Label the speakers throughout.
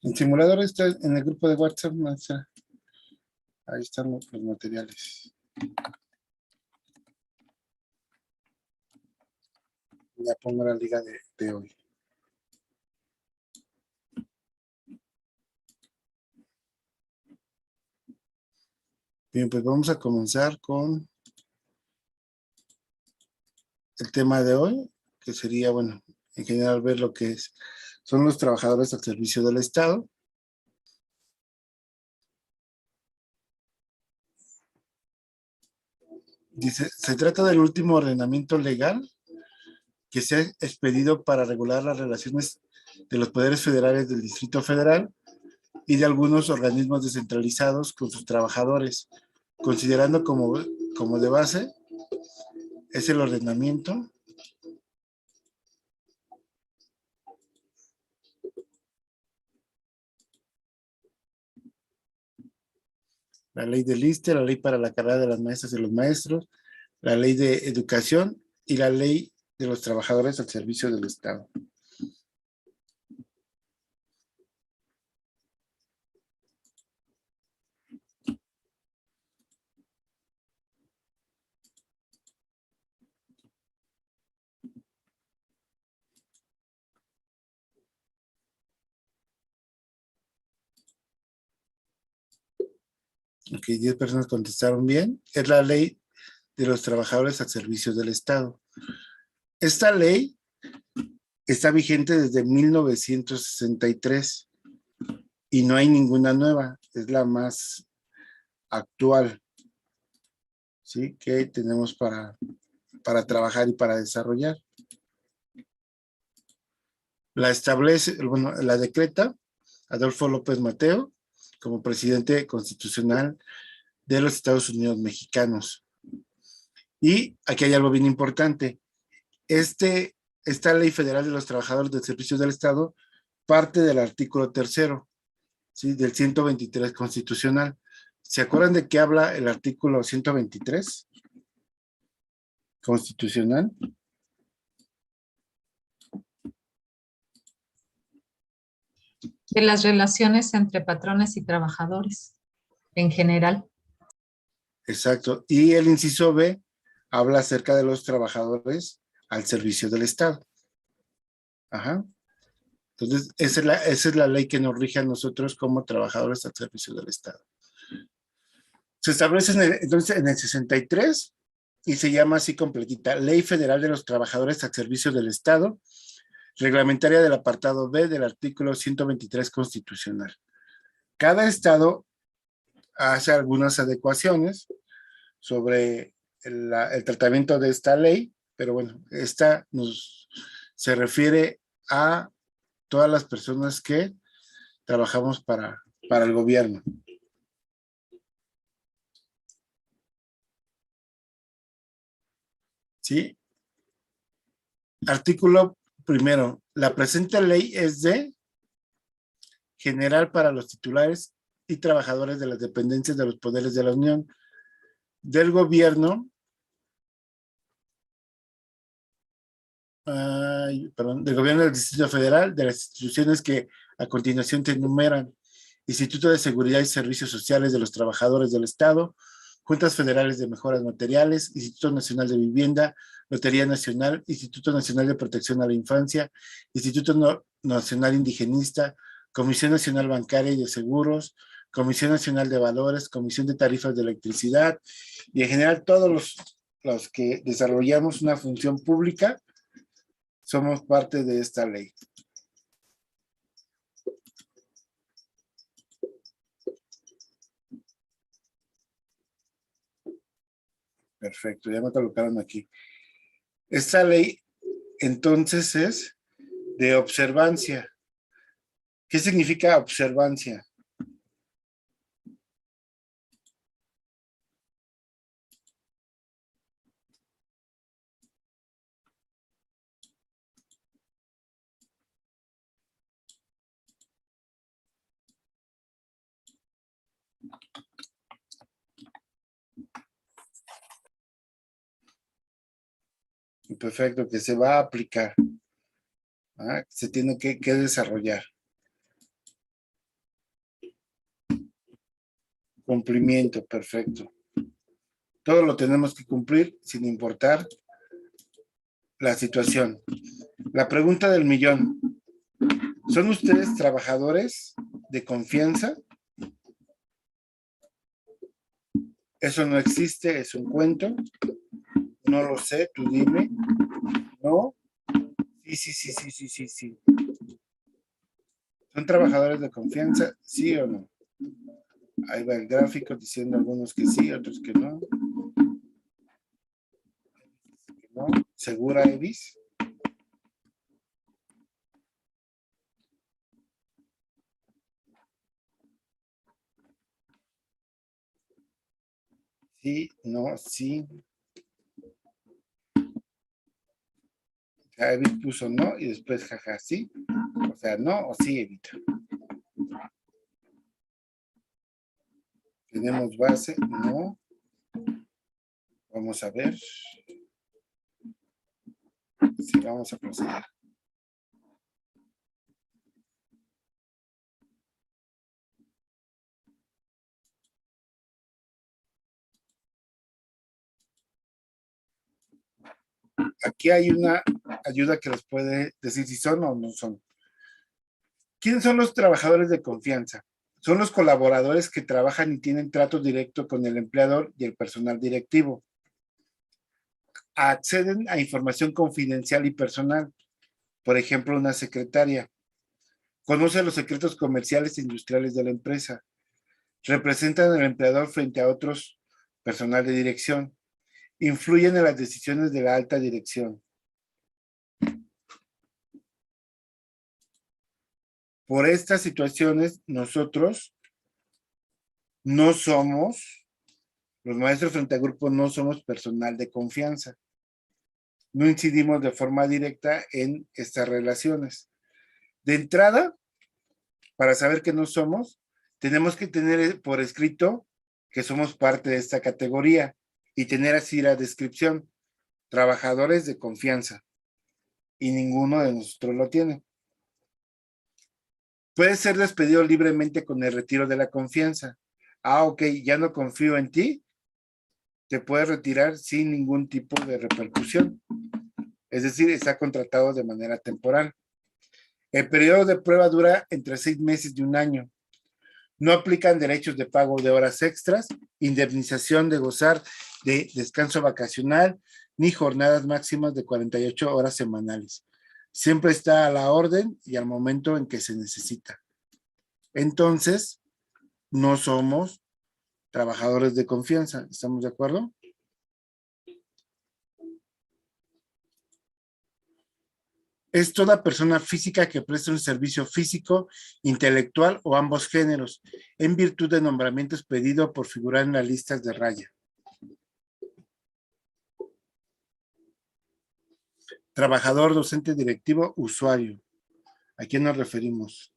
Speaker 1: El simulador está en el grupo de WhatsApp, maestra. Ahí están los materiales. Ya pongo la liga de hoy. Bien, pues vamos a comenzar con el tema de hoy, que sería, bueno, en general ver lo que son los trabajadores al servicio del Estado. Dice, se trata del último ordenamiento legal que se ha expedido para regular las relaciones de los poderes federales del Distrito Federal y de algunos organismos descentralizados con sus trabajadores, considerando como de base es el ordenamiento la ley del ISSSTE, la ley para la carrera de las maestras y los maestros, la ley de educación y la ley de los trabajadores al servicio del Estado. Ok, 10 personas contestaron bien. Es la ley de los trabajadores al servicio del Estado. Esta ley está vigente desde 1963 y no hay ninguna nueva. Es la más actual, ¿sí? Que tenemos para trabajar y para desarrollar. La establece, bueno, la decreta Adolfo López Mateo como presidente constitucional de los Estados Unidos mexicanos. Y aquí hay algo bien importante. Esta ley federal de los trabajadores del servicio del Estado parte del artículo 3º, ¿sí? Del 123 constitucional. ¿Se acuerdan de qué habla el artículo 123 constitucional?
Speaker 2: De las relaciones entre patrones y trabajadores en general.
Speaker 1: Exacto. Y el inciso B habla acerca de los trabajadores al servicio del Estado. Ajá. Entonces, esa es la ley que nos rige a nosotros como trabajadores al servicio del Estado. Se establece entonces en el 63 y se llama así completita, Ley Federal de los Trabajadores al Servicio del Estado, reglamentaria del apartado B del artículo 123 constitucional. Cada estado hace algunas adecuaciones sobre el tratamiento de esta ley, pero bueno, esta se refiere a todas las personas que trabajamos para el gobierno. ¿Sí? Artículo primero. La presente ley es de general para los titulares y trabajadores de las dependencias de los poderes de la Unión, del gobierno, del gobierno del Distrito Federal, de las instituciones que a continuación te enumeran: Instituto de Seguridad y Servicios Sociales de los Trabajadores del Estado, Juntas Federales de Mejoras Materiales, Instituto Nacional de Vivienda, Lotería Nacional, Instituto Nacional de Protección a la Infancia, Instituto Nacional Indigenista, Comisión Nacional Bancaria y de Seguros, Comisión Nacional de Valores, Comisión de Tarifas de Electricidad, y en general todos los que desarrollamos una función pública somos parte de esta ley. Perfecto, ya me colocaron aquí. Esta ley entonces es de observancia. ¿Qué significa observancia? Perfecto, que se va a aplicar. Se tiene que desarrollar. Cumplimiento, perfecto. Todo lo tenemos que cumplir sin importar la situación. La pregunta del millón. ¿Son ustedes trabajadores de confianza? Eso no existe, es un cuento. No lo sé, tú dime. ¿No? Sí, sí, sí, sí, sí, sí, sí. ¿Son trabajadores de confianza? ¿Sí o no? Ahí va el gráfico diciendo algunos que sí, otros que no. ¿No? ¿Segura, Evis? Sí, no, sí. Evis puso no y después jaja, sí. O sea, no o sí, Evita. Tenemos base, no. Vamos a ver. Sí, vamos a proceder. Aquí hay una ayuda que les puede decir si son o no son. ¿Quiénes son los trabajadores de confianza? Son los colaboradores que trabajan y tienen trato directo con el empleador y el personal directivo. Acceden a información confidencial y personal, por ejemplo, una secretaria. Conoce los secretos comerciales e industriales de la empresa. Representan al empleador frente a otros personal de dirección. Influyen en las decisiones de la alta dirección. Por estas situaciones, nosotros no somos, los maestros frente a grupo no somos personal de confianza. No incidimos de forma directa en estas relaciones. De entrada, para saber que no somos, tenemos que tener por escrito que somos parte de esta categoría y tener así la descripción, trabajadores de confianza, y ninguno de nosotros lo tiene. Puede ser despedido libremente con el retiro de la confianza. Ah, ok, ya no confío en ti, te puedes retirar sin ningún tipo de repercusión. Es decir, está contratado de manera temporal. El periodo de prueba dura entre 6 meses y un año. No aplican derechos de pago de horas extras, indemnización de gozar de descanso vacacional, ni jornadas máximas de 48 horas semanales. Siempre está a la orden y al momento en que se necesita. Entonces, no somos trabajadores de confianza. ¿Estamos de acuerdo? Es toda persona física que presta un servicio físico, intelectual o ambos géneros, en virtud de nombramientos pedidos por figurar en las listas de raya. Trabajador, docente, directivo, usuario. ¿A quién nos referimos?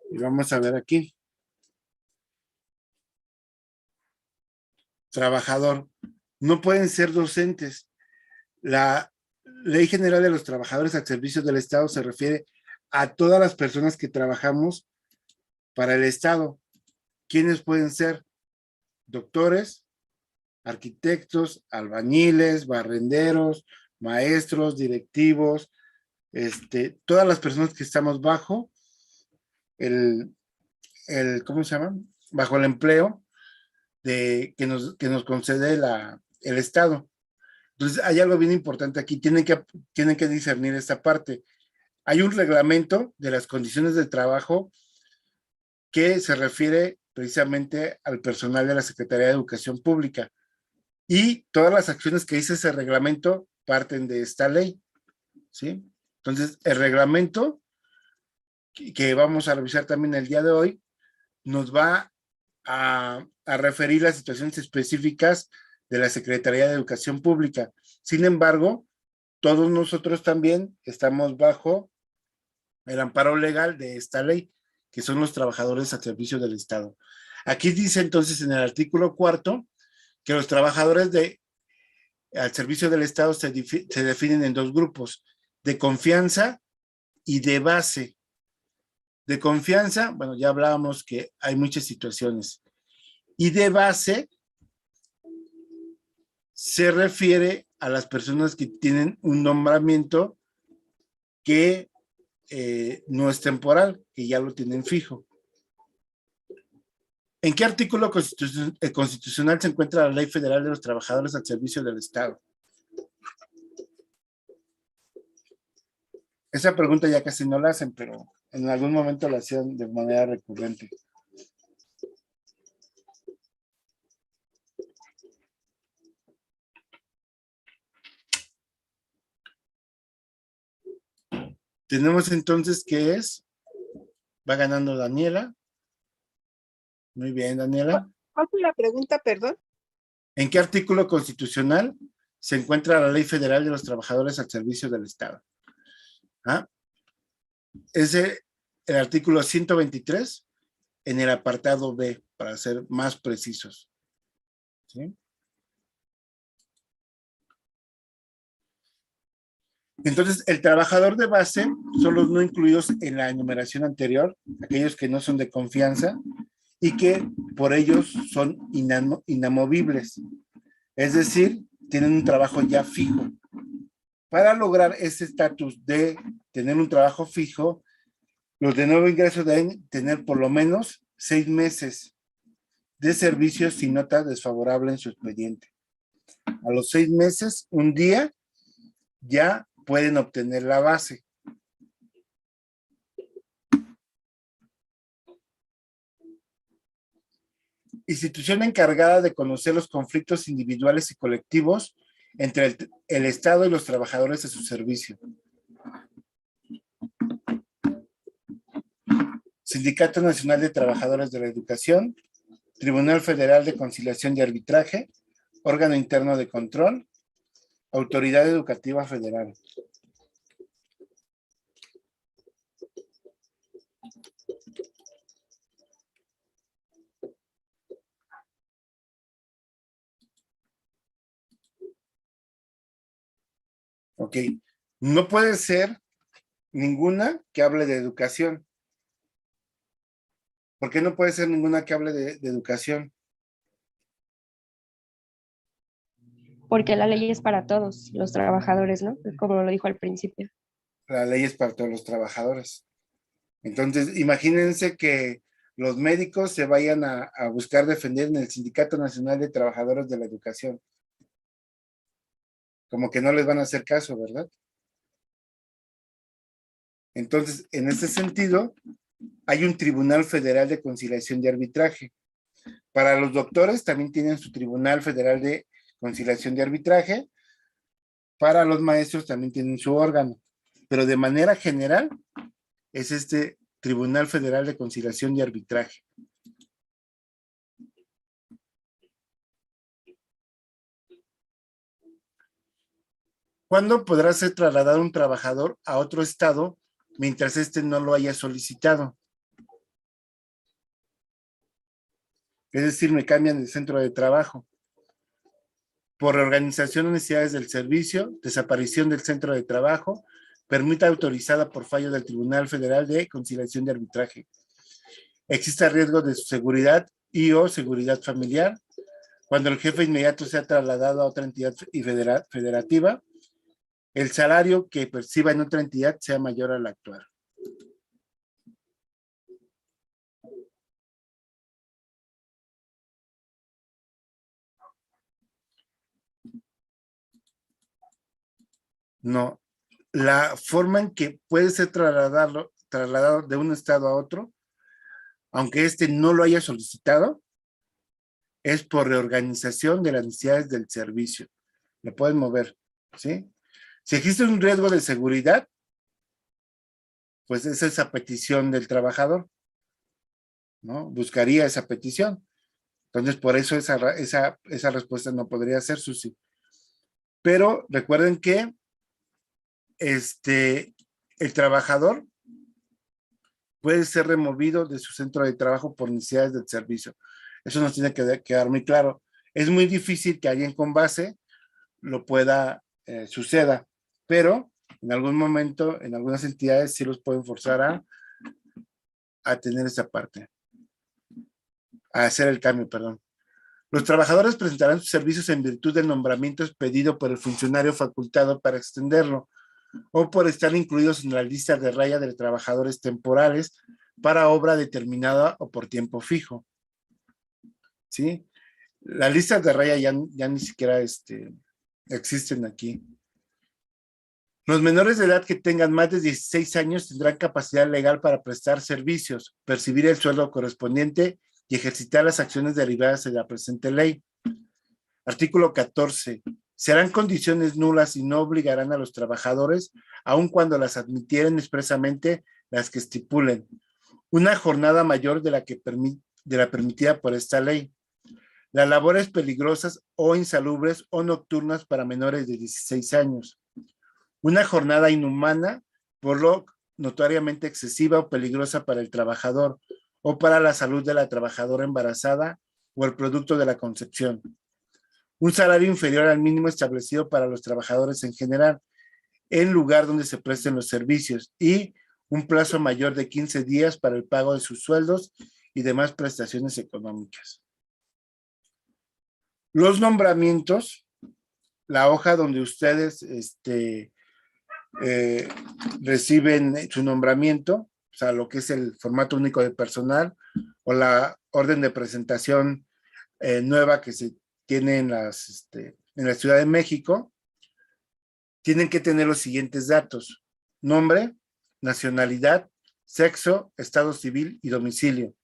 Speaker 1: Y vamos a ver aquí. Trabajador. No pueden ser docentes. La Ley General de los Trabajadores al Servicio del Estado se refiere a todas las personas que trabajamos para el Estado. ¿Quiénes pueden ser? Doctores, arquitectos, albañiles, barrenderos, maestros, directivos, todas las personas que estamos bajo el, ¿cómo se llama? Bajo el empleo que nos concede el Estado. Entonces, hay algo bien importante aquí, tienen que discernir esta parte. Hay un reglamento de las condiciones de trabajo que se refiere precisamente al personal de la Secretaría de Educación Pública y todas las acciones que dice ese reglamento parten de esta ley, ¿sí? Entonces, el reglamento que vamos a revisar también el día de hoy nos va a referir las situaciones específicas de la Secretaría de Educación Pública. Sin embargo, todos nosotros también estamos bajo el amparo legal de esta ley, que son los trabajadores al servicio del Estado. Aquí dice entonces en el artículo 4 que los trabajadores al servicio del Estado se definen en dos grupos, de confianza y de base. De confianza, bueno, ya hablábamos que hay muchas situaciones. Y de base se refiere a las personas que tienen un nombramiento que no es temporal, que ya lo tienen fijo. ¿En qué artículo constitucional se encuentra la Ley Federal de los Trabajadores al Servicio del Estado? Esa pregunta ya casi no la hacen, pero en algún momento la hacían de manera recurrente. Tenemos entonces que va ganando Daniela. Muy bien, Daniela.
Speaker 3: ¿Cuál fue la pregunta, perdón?
Speaker 1: ¿En qué artículo constitucional se encuentra la Ley Federal de los Trabajadores al Servicio del Estado? Es el artículo 123 en el apartado B, para ser más precisos. ¿Sí? Entonces, el trabajador de base son los no incluidos en la enumeración anterior, aquellos que no son de confianza y que por ellos son inamovibles. Es decir, tienen un trabajo ya fijo. Para lograr ese estatus de tener un trabajo fijo, los de nuevo ingreso deben tener por lo menos 6 meses de servicio sin nota desfavorable en su expediente. A los 6 meses, un día, ya pueden obtener la base. Institución encargada de conocer los conflictos individuales y colectivos entre el Estado y los trabajadores de su servicio. Sindicato Nacional de Trabajadores de la Educación, Tribunal Federal de Conciliación y Arbitraje, órgano interno de control, Autoridad Educativa Federal. Ok, no puede ser ninguna que hable de educación. ¿Por qué no puede ser ninguna que hable de educación?
Speaker 4: Porque la ley es para todos los trabajadores, ¿no? Como lo dijo al principio.
Speaker 1: La ley es para todos los trabajadores. Entonces, imagínense que los médicos se vayan a buscar defender en el Sindicato Nacional de Trabajadores de la Educación. Como que no les van a hacer caso, ¿verdad? Entonces, en ese sentido, hay un Tribunal Federal de Conciliación y Arbitraje. Para los doctores también tienen su Tribunal Federal de Conciliación y Arbitraje. Para los maestros también tienen su órgano. Pero de manera general, es este Tribunal Federal de Conciliación y Arbitraje. ¿Cuándo podrá ser trasladado un trabajador a otro estado mientras éste no lo haya solicitado? Es decir, me cambian de centro de trabajo. Por reorganización o necesidades del servicio, desaparición del centro de trabajo, permita autorizada por fallo del Tribunal Federal de Conciliación y Arbitraje. Existe riesgo de su seguridad y o seguridad familiar, cuando el jefe inmediato sea trasladado a otra entidad federativa, el salario que perciba en otra entidad sea mayor al actual. No, la forma en que puede ser trasladado de un estado a otro, aunque éste no lo haya solicitado, es por reorganización de las necesidades del servicio. Lo pueden mover, ¿sí? Si existe un riesgo de seguridad, pues es esa petición del trabajador. ¿no? Buscaría esa petición. Entonces, por eso esa respuesta no podría ser, Susi. Pero recuerden que el trabajador puede ser removido de su centro de trabajo por necesidades del servicio. Eso nos tiene que quedar muy claro. Es muy difícil que alguien con base lo pueda, suceda, pero en algún momento, en algunas entidades sí los pueden forzar a tener esa parte, a hacer el cambio, perdón. Los trabajadores presentarán sus servicios en virtud del nombramiento expedido por el funcionario facultado para extenderlo o por estar incluidos en la lista de raya de trabajadores temporales para obra determinada o por tiempo fijo. ¿Sí? Las listas de raya ya ni siquiera existen aquí. Los menores de edad que tengan más de 16 años tendrán capacidad legal para prestar servicios, percibir el sueldo correspondiente y ejercitar las acciones derivadas de la presente ley. Artículo 14. Serán condiciones nulas y no obligarán a los trabajadores, aun cuando las admitieren expresamente las que estipulen una jornada mayor de la permitida por esta ley. Las labores peligrosas o insalubres o nocturnas para menores de 16 años. Una jornada inhumana, por lo notoriamente excesiva o peligrosa para el trabajador o para la salud de la trabajadora embarazada o el producto de la concepción. Un salario inferior al mínimo establecido para los trabajadores en general, en lugar donde se presten los servicios, y un plazo mayor de 15 días para el pago de sus sueldos y demás prestaciones económicas. Los nombramientos, la hoja donde ustedes reciben su nombramiento, o sea, lo que es el formato único de personal o la orden de presentación nueva que se tiene en la Ciudad de México, tienen que tener los siguientes datos: nombre, nacionalidad, sexo, estado civil y domicilio.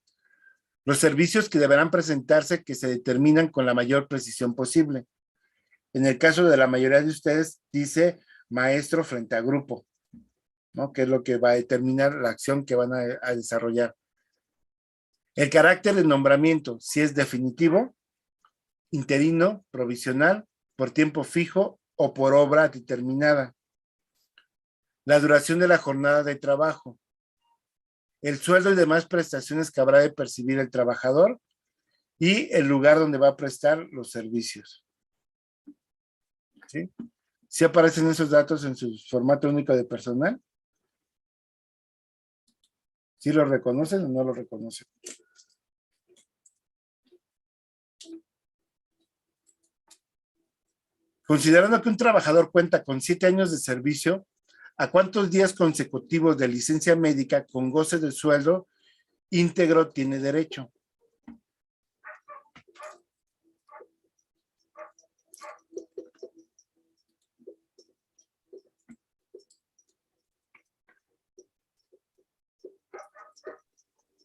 Speaker 1: Los servicios que deberán presentarse que se determinan con la mayor precisión posible. En el caso de la mayoría de ustedes dice maestro frente a grupo, ¿no? Que es lo que va a determinar la acción que van a desarrollar. El carácter del nombramiento, si es definitivo, interino, provisional, por tiempo fijo o por obra determinada. La duración de la jornada de trabajo. El sueldo y demás prestaciones que habrá de percibir el trabajador y el lugar donde va a prestar los servicios. ¿Sí? ¿Sí aparecen esos datos en su formato único de personal? ¿Sí lo reconocen o no lo reconocen? Considerando que un trabajador cuenta con 7 años de servicio, ¿a cuántos días consecutivos de licencia médica con goce de sueldo íntegro tiene derecho?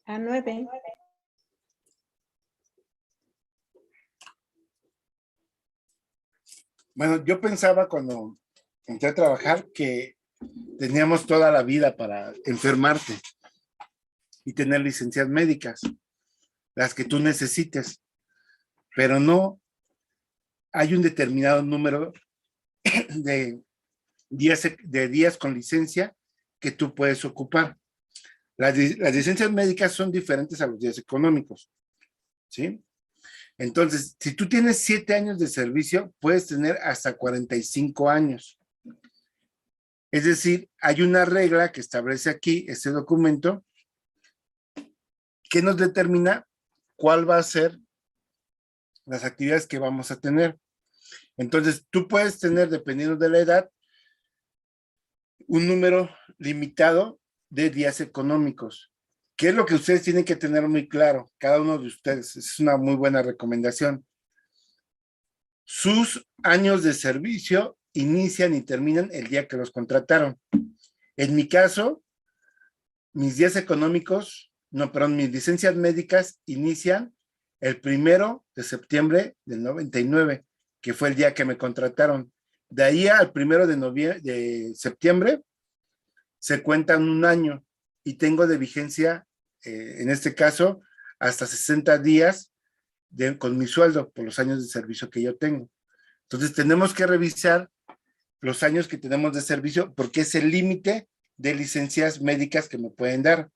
Speaker 3: A 9.
Speaker 1: Bueno, yo pensaba cuando entré a trabajar que teníamos toda la vida para enfermarte y tener licencias médicas, las que tú necesites, pero no hay un determinado número de días con licencia que tú puedes ocupar. Las licencias médicas son diferentes a los días económicos, ¿sí? Entonces, si tú tienes 7 años de servicio, puedes tener hasta 45 años. Es decir, hay una regla que establece aquí, este documento, que nos determina cuál va a ser las actividades que vamos a tener. Entonces, tú puedes tener, dependiendo de la edad, un número limitado de días económicos. ¿Qué es lo que ustedes tienen que tener muy claro? Cada uno de ustedes, es una muy buena recomendación. Sus años de servicio inician y terminan el día que los contrataron. En mi caso, mis días económicos, mis licencias médicas inician el 1 de septiembre del 99, que fue el día que me contrataron. De ahí al 1 de septiembre se cuentan un año y tengo de vigencia, en este caso, hasta 60 días con mi sueldo por los años de servicio que yo tengo. Entonces tenemos que revisar los años que tenemos de servicio porque es el límite de licencias médicas que me pueden dar.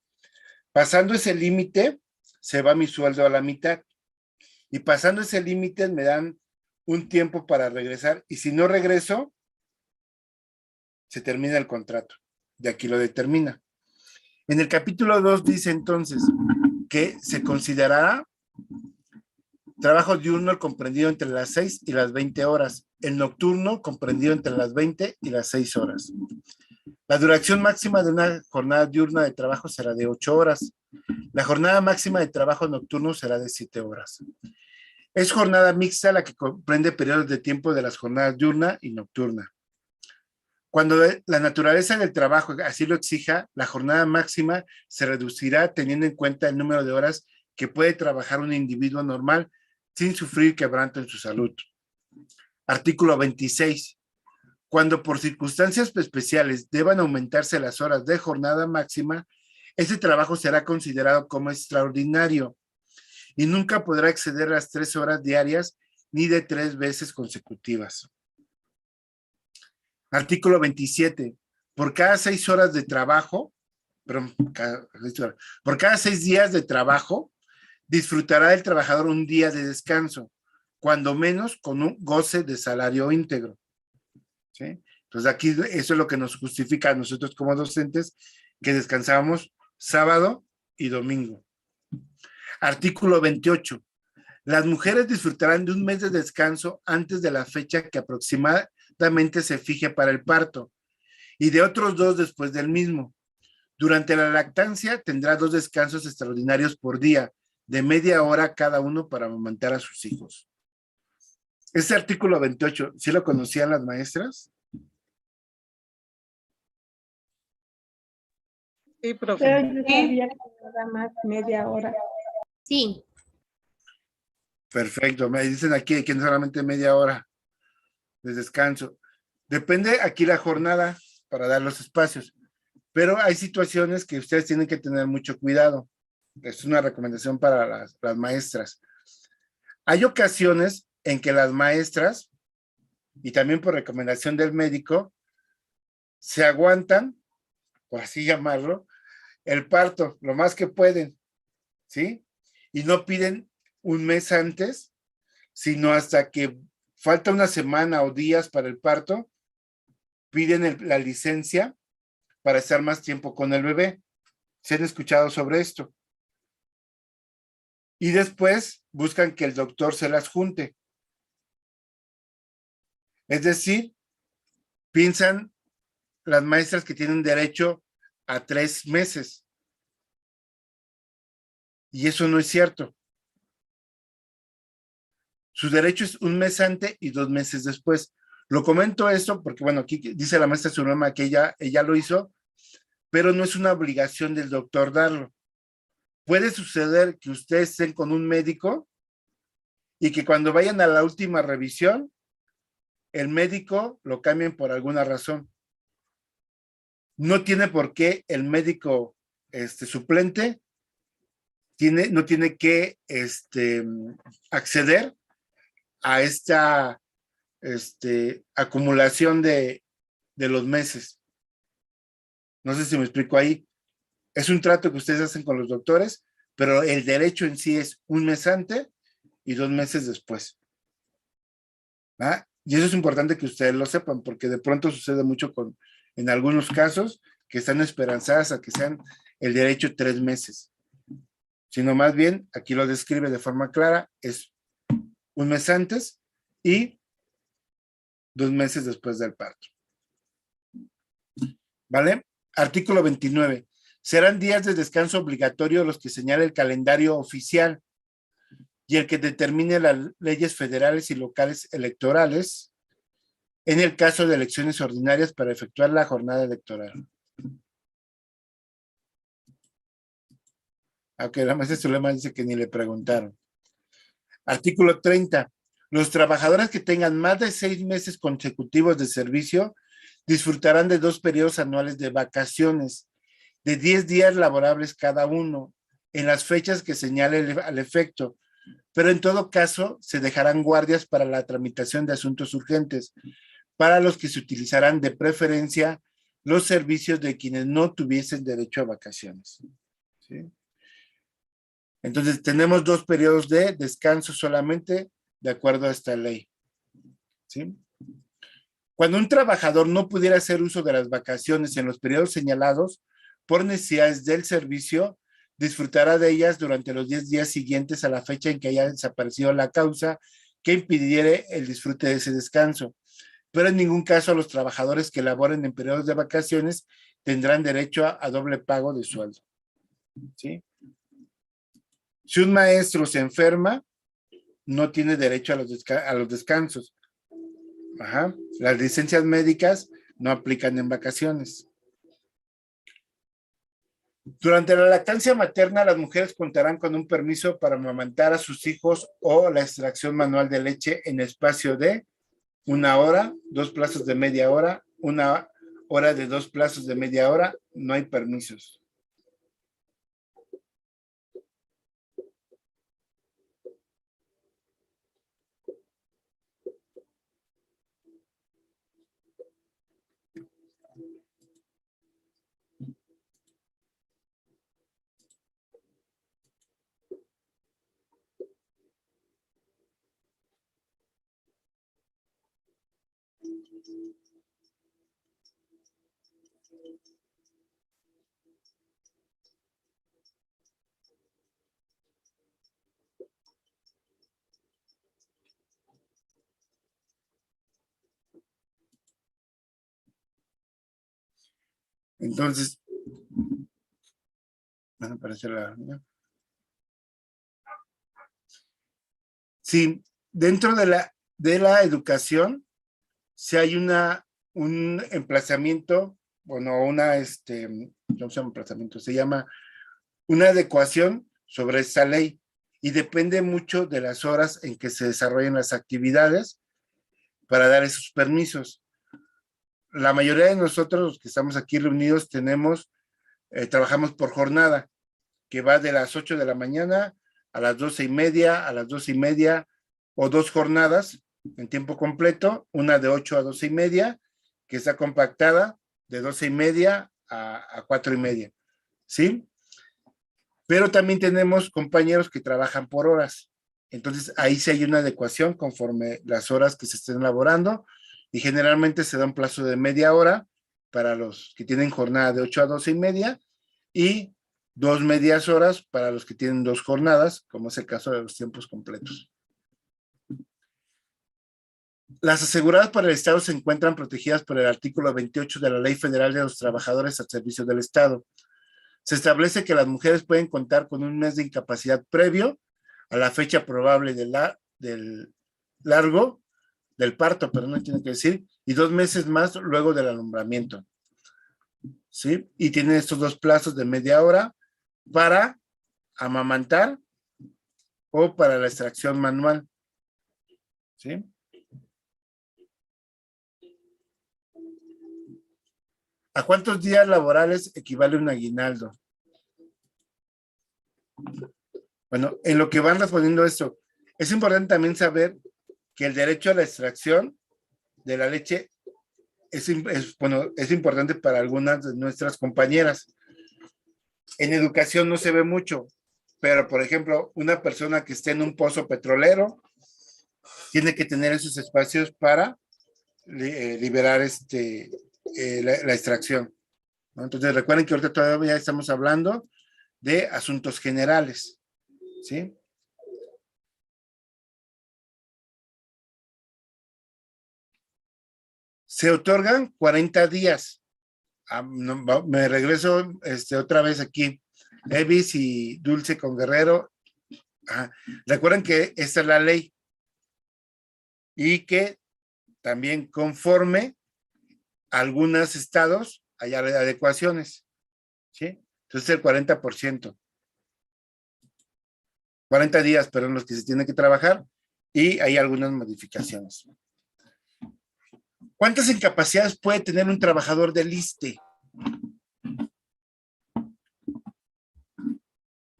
Speaker 1: Pasando ese límite, se va mi sueldo a la mitad. Y pasando ese límite me dan un tiempo para regresar. Y si no regreso, se termina el contrato. De aquí lo determina. En el capítulo 2 dice entonces que se considerará trabajo diurno comprendido entre las 6 y las 20 horas. El nocturno comprendido entre las 20 y las 6 horas. La duración máxima de una jornada diurna de trabajo será de 8 horas. La jornada máxima de trabajo nocturno será de 7 horas. Es jornada mixta la que comprende periodos de tiempo de las jornadas diurna y nocturna. Cuando la naturaleza del trabajo así lo exija, la jornada máxima se reducirá teniendo en cuenta el número de horas que puede trabajar un individuo normal sin sufrir quebranto en su salud. Artículo 26. Cuando por circunstancias especiales deban aumentarse las horas de jornada máxima, ese trabajo será considerado como extraordinario y nunca podrá exceder las 3 horas diarias ni de 3 veces consecutivas. Artículo 27. Por cada 6 horas de trabajo, por cada 6 días de trabajo, disfrutará el trabajador un día de descanso, cuando menos con un goce de salario íntegro. ¿Sí? Entonces aquí eso es lo que nos justifica a nosotros como docentes, que descansamos sábado y domingo. Artículo 28. Las mujeres disfrutarán de un mes de descanso antes de la fecha que aproximadamente se fije para el parto y de otros 2 después del mismo. Durante la lactancia tendrá 2 descansos extraordinarios por día, de media hora cada uno para amamantar a sus hijos. Este artículo 28, ¿sí lo conocían las maestras?
Speaker 3: Sí, profe. Pero yo sabía que nada más media hora.
Speaker 4: Sí.
Speaker 1: Perfecto, me dicen aquí que no solamente media hora de descanso. Depende aquí la jornada para dar los espacios, pero hay situaciones que ustedes tienen que tener mucho cuidado. Es una recomendación para las maestras. Hay ocasiones en que las maestras, y también por recomendación del médico, se aguantan, por así llamarlo, el parto lo más que pueden, ¿sí? Y no piden un mes antes, sino hasta que falta una semana o días para el parto, piden la licencia para estar más tiempo con el bebé. ¿Se han escuchado sobre esto? Y después buscan que el doctor se las junte. Es decir, piensan las maestras que tienen derecho a 3 meses. Y eso no es cierto. Su derecho es 1 mes antes y 2 meses después. Lo comento esto porque, bueno, aquí dice la maestra Zulema que ella lo hizo, pero no es una obligación del doctor darlo. Puede suceder que ustedes estén con un médico y que cuando vayan a la última revisión, el médico lo cambien por alguna razón. No tiene por qué el médico suplente no tiene que acceder a esta acumulación de los meses. No sé si me explico ahí. Es un trato que ustedes hacen con los doctores, pero el derecho en sí es 1 mes antes y 2 meses después. ¿Ah? Y eso es importante que ustedes lo sepan, porque de pronto sucede mucho en algunos casos que están esperanzadas a que sean el derecho 3 meses. Sino más bien, aquí lo describe de forma clara, es 1 mes antes y 2 meses después del parto. ¿Vale? Artículo 29. Serán días de descanso obligatorio los que señale el calendario oficial y el que determine las leyes federales y locales electorales en el caso de elecciones ordinarias para efectuar la jornada electoral. Aunque la maestra Zulema dice que ni le preguntaron. Artículo 30. Los trabajadores que tengan más de 6 meses consecutivos de servicio disfrutarán de 2 periodos anuales de vacaciones de 10 días laborables cada uno, en las fechas que señale al efecto, pero en todo caso se dejarán guardias para la tramitación de asuntos urgentes, para los que se utilizarán de preferencia los servicios de quienes no tuviesen derecho a vacaciones. ¿Sí? Entonces, tenemos 2 periodos de descanso solamente de acuerdo a esta ley. ¿Sí? Cuando un trabajador no pudiera hacer uso de las vacaciones en los periodos señalados por necesidades del servicio, disfrutará de ellas durante los 10 días siguientes a la fecha en que haya desaparecido la causa que impidiera el disfrute de ese descanso. Pero en ningún caso los trabajadores que laboren en periodos de vacaciones tendrán derecho a doble pago de sueldo. ¿Sí? Si un maestro se enferma, no tiene derecho a los descansos. Ajá. Las licencias médicas no aplican en vacaciones. Durante la lactancia materna, las mujeres contarán con un permiso para amamantar a sus hijos o la extracción manual de leche en espacio de 1 hora, 2 plazos de media hora, 1 hora de 2 plazos de media hora. No hay permisos. Entonces, bueno, parece sí, dentro de la educación, si hay un emplazamiento, bueno, no se llama emplazamiento, se llama una adecuación sobre esa ley y depende mucho de las horas en que se desarrollen las actividades para dar esos permisos. La mayoría de nosotros, los que estamos aquí reunidos, trabajamos por jornada, que va de las 8 de la mañana a las 12:30, a las 12:30, o 2 jornadas en tiempo completo, una de 8 a 12:30, que está compactada de 12:30 a 4:30, ¿sí? Pero también tenemos compañeros que trabajan por horas. Entonces, ahí sí hay una adecuación conforme las horas que se estén elaborando y generalmente se da un plazo de media hora para los que tienen jornada de 8 a 12:30 y 2 medias horas para los que tienen 2 jornadas, como es el caso de los tiempos completos. Las aseguradas para el Estado se encuentran protegidas por el artículo 28 de la Ley Federal de los Trabajadores al Servicio del Estado. Se establece que las mujeres pueden contar con un mes de incapacidad previo a la fecha probable del parto, pero no tiene que decir, y 2 meses más luego del alumbramiento. ¿Sí? Y tienen estos 2 plazos de media hora para amamantar o para la extracción manual. ¿Sí? ¿A cuántos días laborales equivale un aguinaldo? Bueno, en lo que van respondiendo esto, es importante también saber que el derecho a la extracción de la leche es importante para algunas de nuestras compañeras. En educación no se ve mucho, pero por ejemplo, una persona que esté en un pozo petrolero tiene que tener esos espacios para liberar la extracción, ¿no? Entonces recuerden que ahorita todavía estamos hablando de asuntos generales, ¿sí? Se otorgan 40 días. Me regreso otra vez aquí. Evis y Dulce con Guerrero. Recuerden que esta es la ley y que también conforme a algunos estados hay adecuaciones, ¿sí? Entonces el 40%. 40 días, pero en los que se tiene que trabajar y hay algunas modificaciones. ¿Cuántas incapacidades puede tener un trabajador del ISSSTE?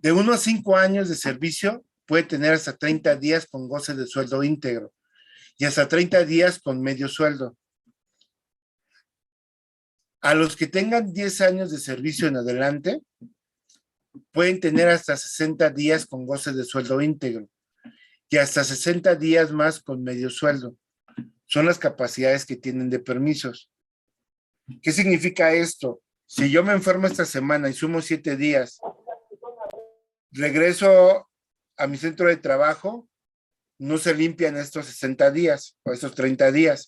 Speaker 1: De 1 a 5 años de servicio puede tener hasta 30 días con goce de sueldo íntegro y hasta 30 días con medio sueldo. A los que tengan 10 años de servicio en adelante, pueden tener hasta 60 días con goce de sueldo íntegro y hasta 60 días más con medio sueldo. Son las capacidades que tienen de permisos. ¿Qué significa esto? Si yo me enfermo esta semana y sumo 7 días, regreso a mi centro de trabajo, no se limpian estos 60 días o estos 30 días.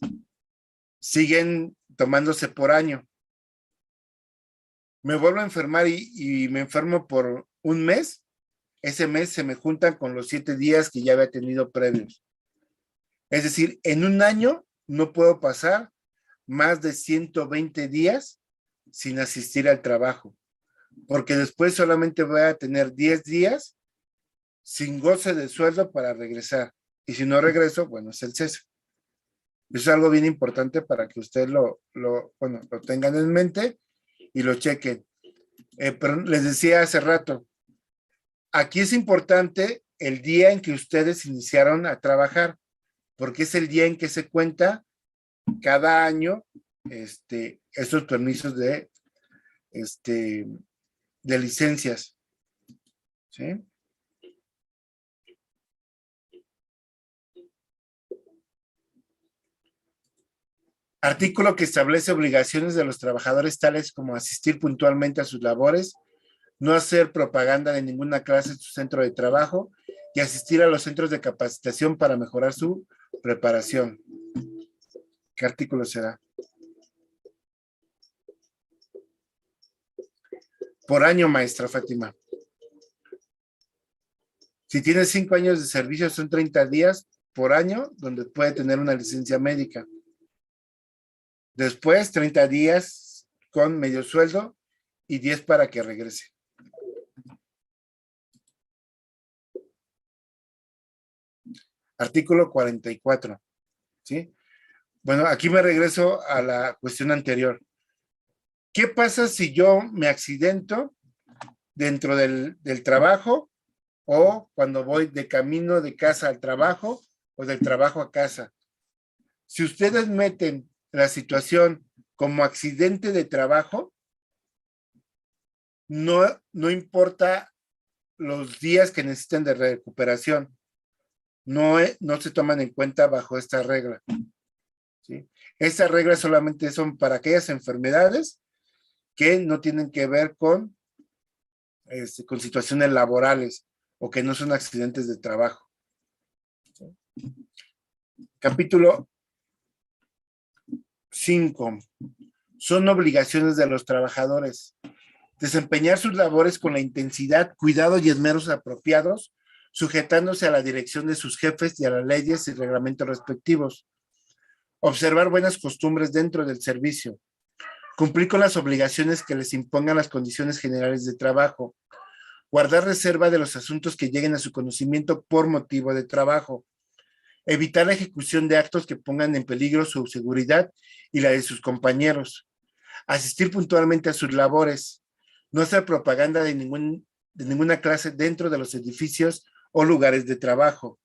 Speaker 1: Siguen tomándose por año. Me vuelvo a enfermar y me enfermo por un mes, ese mes se me juntan con los 7 días que ya había tenido previos. Es decir, en un año no puedo pasar más de 120 días sin asistir al trabajo, porque después solamente voy a tener 10 días sin goce de sueldo para regresar. Y si no regreso, bueno, es el cese. Eso es algo bien importante para que ustedes lo tengan en mente y lo chequen. Pero les decía hace rato, aquí es importante el día en que ustedes iniciaron a trabajar, porque es el día en que se cuenta cada año estos permisos de licencias. ¿Sí? Artículo que establece obligaciones de los trabajadores tales como asistir puntualmente a sus labores, no hacer propaganda de ninguna clase en su centro de trabajo y asistir a los centros de capacitación para mejorar su preparación. ¿Qué artículo será? Por año, maestra Fátima. Si tiene 5 años de servicio, son 30 días por año donde puede tener una licencia médica. Después, 30 días con medio sueldo y 10 para que regrese. Artículo 44. ¿Sí? Bueno, aquí me regreso a la cuestión anterior. ¿Qué pasa si yo me accidento dentro del trabajo o cuando voy de camino de casa al trabajo o del trabajo a casa? Si ustedes meten la situación como accidente de trabajo, no importa los días que necesiten de recuperación, no se toman en cuenta bajo esta regla. ¿Sí? Estas reglas solamente son para aquellas enfermedades que no tienen que ver con situaciones laborales o que no son accidentes de trabajo. ¿Sí? Capítulo 5. Son obligaciones de los trabajadores. Desempeñar sus labores con la intensidad, cuidado y esmeros apropiados, sujetándose a la dirección de sus jefes y a las leyes y reglamentos respectivos. Observar buenas costumbres dentro del servicio. Cumplir con las obligaciones que les impongan las condiciones generales de trabajo. Guardar reserva de los asuntos que lleguen a su conocimiento por motivo de trabajo. Evitar la ejecución de actos que pongan en peligro su seguridad y la de sus compañeros. Asistir puntualmente a sus labores. No hacer propaganda de ninguna clase dentro de los edificios o lugares de trabajo.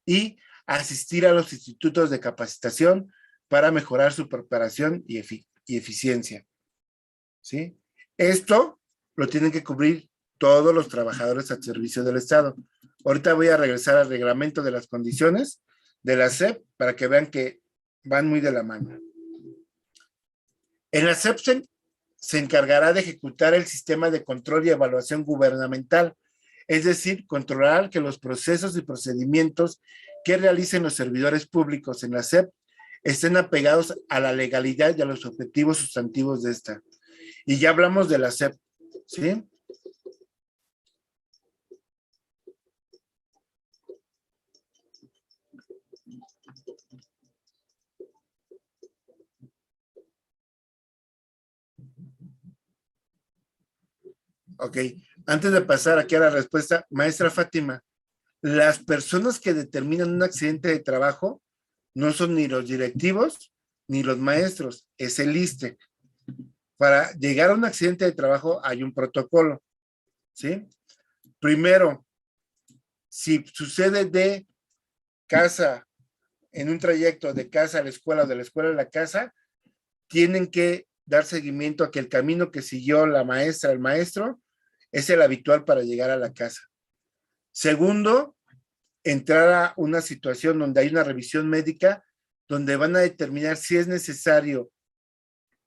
Speaker 1: Y asistir a los institutos de capacitación para mejorar su preparación y eficiencia. ¿Sí? Esto lo tienen que cubrir todos los trabajadores al servicio del Estado. Ahorita voy a regresar al reglamento de las condiciones de la SEP para que vean que van muy de la mano. En la SEP se encargará de ejecutar el sistema de control y evaluación gubernamental, es decir, controlar que los procesos y procedimientos que realicen los servidores públicos en la SEP estén apegados a la legalidad y a los objetivos sustantivos de esta. Y ya hablamos de la SEP, ¿sí? Ok, antes de pasar aquí a la respuesta, maestra Fátima, las personas que determinan un accidente de trabajo no son ni los directivos ni los maestros, es el ISSSTE. Para llegar a un accidente de trabajo hay un protocolo, ¿sí? Primero, si sucede de casa, en un trayecto de casa a la escuela o de la escuela a la casa, tienen que dar seguimiento a que el camino que siguió la maestra, el maestro, es el habitual para llegar a la casa. Segundo, entrar a una situación donde hay una revisión médica, donde van a determinar si es necesario,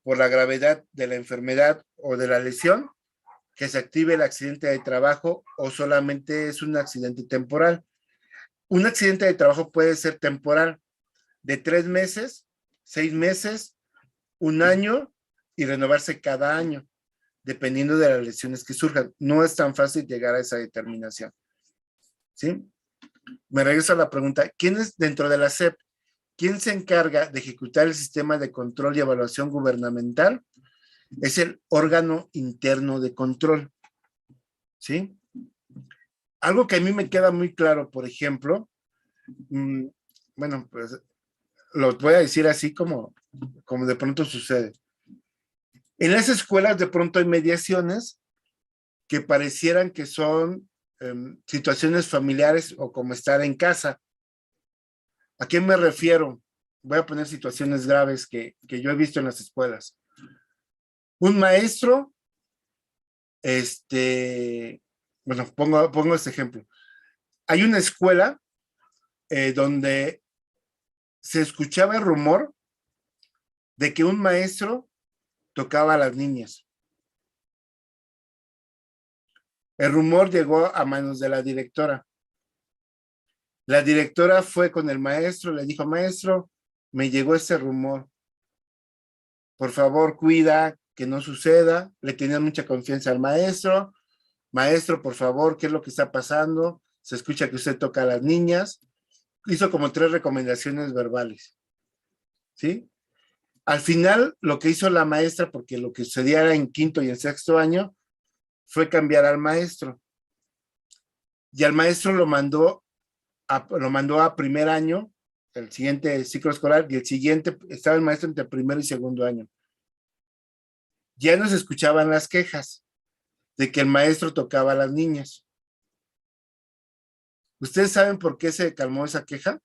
Speaker 1: por la gravedad de la enfermedad o de la lesión, que se active el accidente de trabajo o solamente es un accidente temporal. Un accidente de trabajo puede ser temporal, de 3 meses, 6 meses, 1 año y renovarse cada año, dependiendo de las lesiones que surjan. No es tan fácil llegar a esa determinación. ¿Sí? Me regreso a la pregunta, ¿quién es dentro de la SEP? ¿Quién se encarga de ejecutar el sistema de control y evaluación gubernamental? Es el órgano interno de control. ¿Sí? Algo que a mí me queda muy claro, por ejemplo, bueno, pues lo voy a decir así como de pronto sucede. En las escuelas de pronto hay mediaciones que parecieran que son situaciones familiares o como estar en casa. ¿A qué me refiero? Voy a poner situaciones graves que yo he visto en las escuelas. Un maestro, bueno, pongo este ejemplo. Hay una escuela donde se escuchaba el rumor de que un maestro tocaba a las niñas. El rumor llegó a manos de la directora. La directora fue con el maestro, le dijo, maestro, me llegó este rumor. Por favor, cuida que no suceda. Le tenían mucha confianza al maestro. Maestro, por favor, ¿qué es lo que está pasando? Se escucha que usted toca a las niñas. Hizo como 3 recomendaciones verbales. ¿Sí? Al final, lo que hizo la maestra, porque lo que sucedía era en 5º y en 6º año, fue cambiar al maestro. Y al maestro lo mandó a primer año, el siguiente ciclo escolar, y el siguiente estaba el maestro entre primero y segundo año. Ya no se escuchaban las quejas de que el maestro tocaba a las niñas. ¿Ustedes saben por qué se calmó esa queja?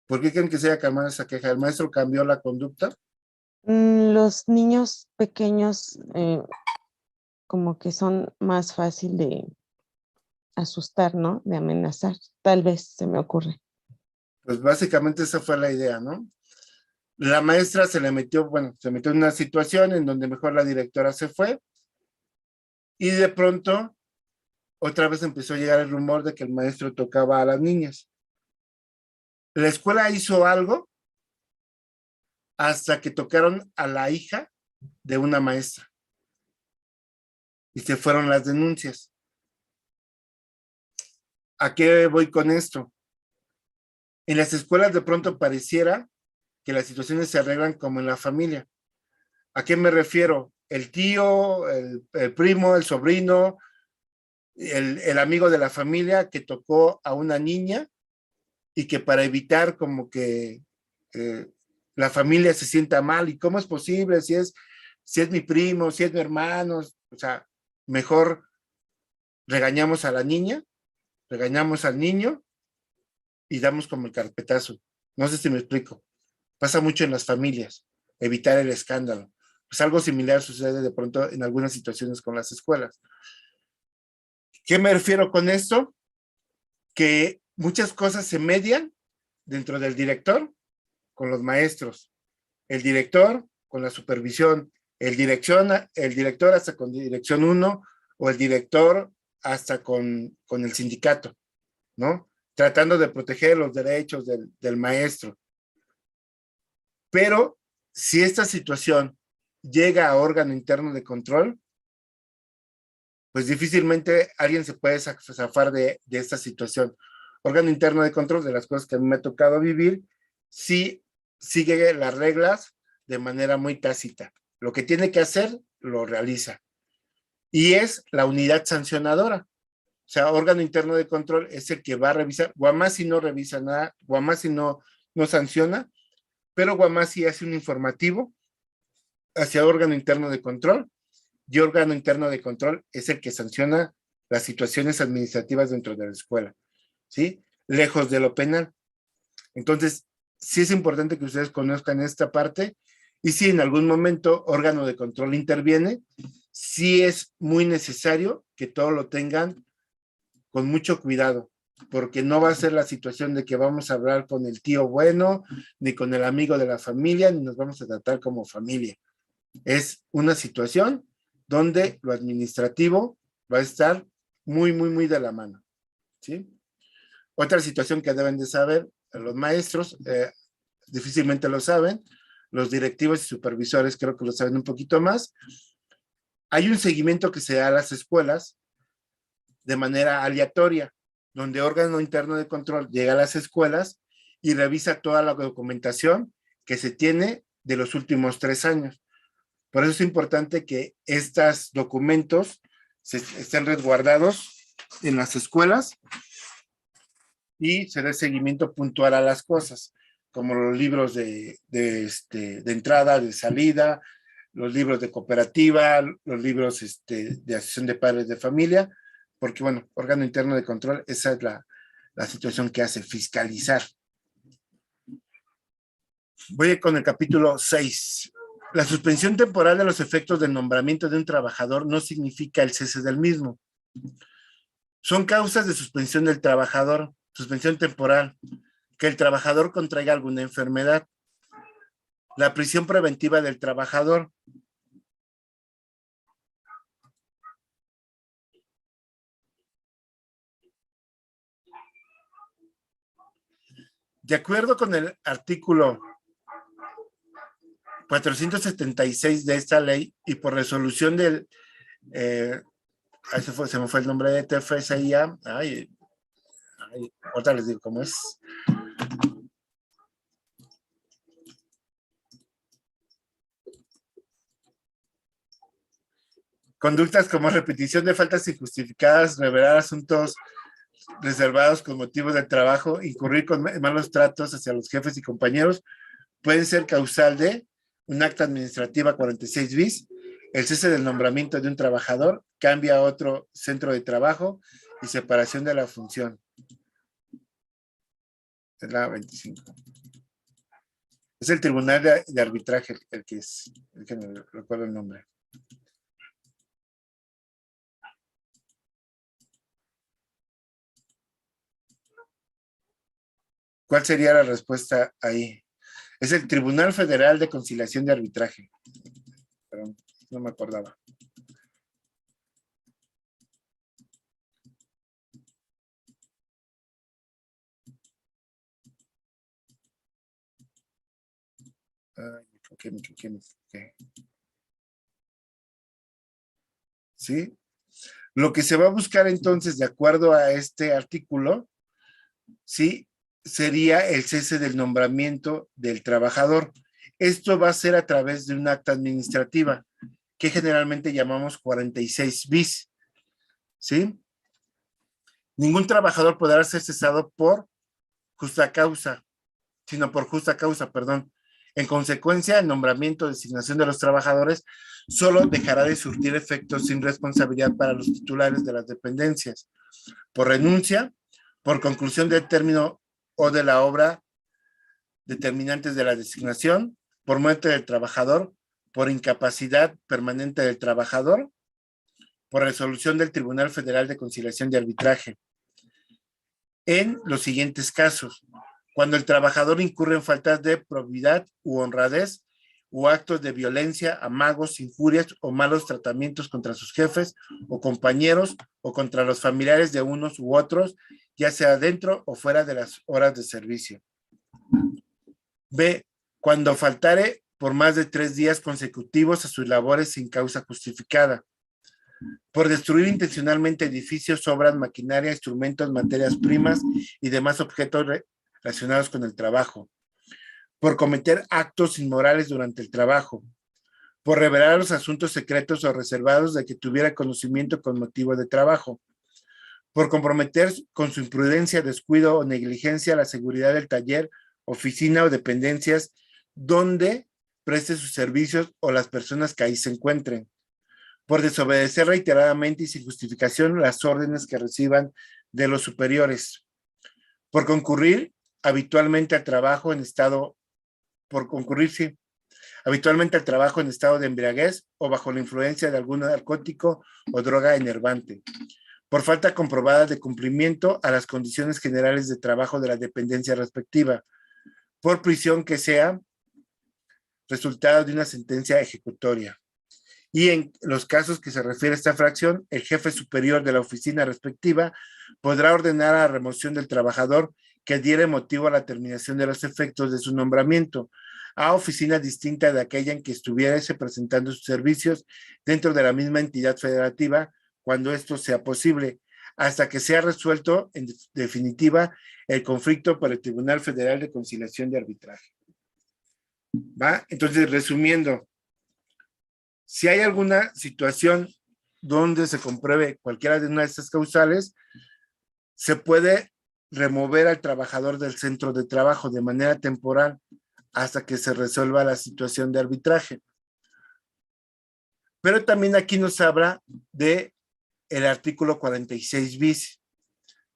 Speaker 1: ¿Por qué creen que se haya calmado esa queja? ¿El maestro cambió la conducta?
Speaker 5: Los niños pequeños como que son más fácil de asustar, ¿no? De amenazar. Tal vez se me ocurre.
Speaker 1: Pues básicamente esa fue la idea, ¿no? La maestra se metió en una situación en donde mejor la directora se fue y de pronto otra vez empezó a llegar el rumor de que el maestro tocaba a las niñas. La escuela hizo algo hasta que tocaron a la hija de una maestra y se fueron las denuncias. ¿A qué voy con esto? En las escuelas de pronto pareciera que las situaciones se arreglan como en la familia. ¿A qué me refiero? El tío, el primo, el sobrino, el amigo de la familia que tocó a una niña y que para evitar como que la familia se sienta mal. ¿Y cómo es posible? Si es mi primo, si es mi hermano, o sea, mejor regañamos a la niña, regañamos al niño y damos como el carpetazo. No sé si me explico. Pasa mucho en las familias, evitar el escándalo. Pues algo similar sucede de pronto en algunas situaciones con las escuelas. ¿Qué me refiero con esto? Que muchas cosas se median dentro del director con los maestros, el director con la supervisión, el director hasta con dirección 1 o el director hasta con el sindicato, ¿no? Tratando de proteger los derechos del maestro. Pero si esta situación llega a órgano interno de control, pues difícilmente alguien se puede zafar de esta situación. Órgano interno de control, de las cosas que a mí me ha tocado vivir, sí sigue las reglas de manera muy tácita. Lo que tiene que hacer, lo realiza. Y es la unidad sancionadora. O sea, órgano interno de control es el que va a revisar. Guamasi no revisa nada, Guamasi no sanciona, pero Guamasi hace un informativo hacia órgano interno de control, y órgano interno de control es el que sanciona las situaciones administrativas dentro de la escuela, ¿sí? Lejos de lo penal. Entonces, sí es importante que ustedes conozcan esta parte, y si en algún momento órgano de control interviene, sí es muy necesario que todo lo tengan con mucho cuidado, porque no va a ser la situación de que vamos a hablar con el tío bueno, ni con el amigo de la familia, ni nos vamos a tratar como familia. Es una situación donde lo administrativo va a estar muy, muy, muy de la mano, ¿sí? Otra situación que deben de saber los maestros, difícilmente lo saben, los directivos y supervisores creo que lo saben un poquito más. Hay un seguimiento que se da a las escuelas de manera aleatoria, donde órgano interno de control llega a las escuelas y revisa toda la documentación que se tiene de los últimos 3 años. Por eso es importante que estos documentos estén resguardados en las escuelas y se dé seguimiento puntual a las cosas, como los libros de entrada, de salida, los libros de cooperativa, los libros de asociación de padres de familia, porque, bueno, órgano interno de control, esa es la situación que hace, fiscalizar. Voy con el capítulo 6. La suspensión temporal de los efectos del nombramiento de un trabajador no significa el cese del mismo. Son causas de suspensión del trabajador, suspensión temporal, que el trabajador contraiga alguna enfermedad. La prisión preventiva del trabajador. De acuerdo con el artículo 476 de esta ley y por resolución del, se me fue el nombre de TFSIA, ahorita les digo cómo es. Conductas como repetición de faltas injustificadas, revelar asuntos reservados con motivo del trabajo, incurrir con malos tratos hacia los jefes y compañeros, pueden ser causal de un acta administrativa 46 bis, el cese del nombramiento de un trabajador, cambia a otro centro de trabajo y separación de la función. Es la 25. Es el Tribunal de Arbitraje el que me recuerdo el nombre. ¿Cuál sería la respuesta ahí? Es el Tribunal Federal de Conciliación de Arbitraje. Perdón, no me acordaba. Me equivoqué. ¿Sí? Lo que se va a buscar entonces, de acuerdo a este artículo, ¿sí?, sería el cese del nombramiento del trabajador. Esto va a ser a través de un acta administrativa, que generalmente llamamos 46 bis, ¿sí? Ningún trabajador podrá ser cesado por justa causa, perdón. En consecuencia, el nombramiento o designación de los trabajadores solo dejará de surtir efectos sin responsabilidad para los titulares de las dependencias, por renuncia, por conclusión del término o de la obra determinantes de la designación, por muerte del trabajador, por incapacidad permanente del trabajador, por resolución del Tribunal Federal de Conciliación y Arbitraje. En los siguientes casos: cuando el trabajador incurre en faltas de probidad u honradez, o actos de violencia, amagos, injurias o malos tratamientos contra sus jefes o compañeros o contra los familiares de unos u otros, ya sea dentro o fuera de las horas de servicio. B. Cuando faltare por más de 3 días consecutivos a sus labores sin causa justificada. Por destruir intencionalmente edificios, obras, maquinaria, instrumentos, materias primas y demás objetos relacionados con el trabajo. Por cometer actos inmorales durante el trabajo. Por revelar los asuntos secretos o reservados de que tuviera conocimiento con motivo de trabajo. Por comprometer con su imprudencia, descuido o negligencia la seguridad del taller, oficina o dependencias donde preste sus servicios o las personas que ahí se encuentren, por desobedecer reiteradamente y sin justificación las órdenes que reciban de los superiores, por concurrir habitualmente al trabajo en estado, por concurrir, sí, habitualmente al trabajo en estado de embriaguez o bajo la influencia de algún narcótico o droga enervante, por falta comprobada de cumplimiento a las condiciones generales de trabajo de la dependencia respectiva, por prisión que sea resultado de una sentencia ejecutoria. Y en los casos que se refiere a esta fracción, el jefe superior de la oficina respectiva podrá ordenar la remoción del trabajador que diere motivo a la terminación de los efectos de su nombramiento a oficina distinta de aquella en que estuviese presentando sus servicios dentro de la misma entidad federativa, cuando esto sea posible, hasta que sea resuelto en definitiva el conflicto por el Tribunal Federal de Conciliación y Arbitraje. ¿Va? Entonces, resumiendo, si hay alguna situación donde se compruebe cualquiera de una de estas causales, se puede remover al trabajador del centro de trabajo de manera temporal hasta que se resuelva la situación de arbitraje. Pero también aquí nos habla de el artículo 46 bis.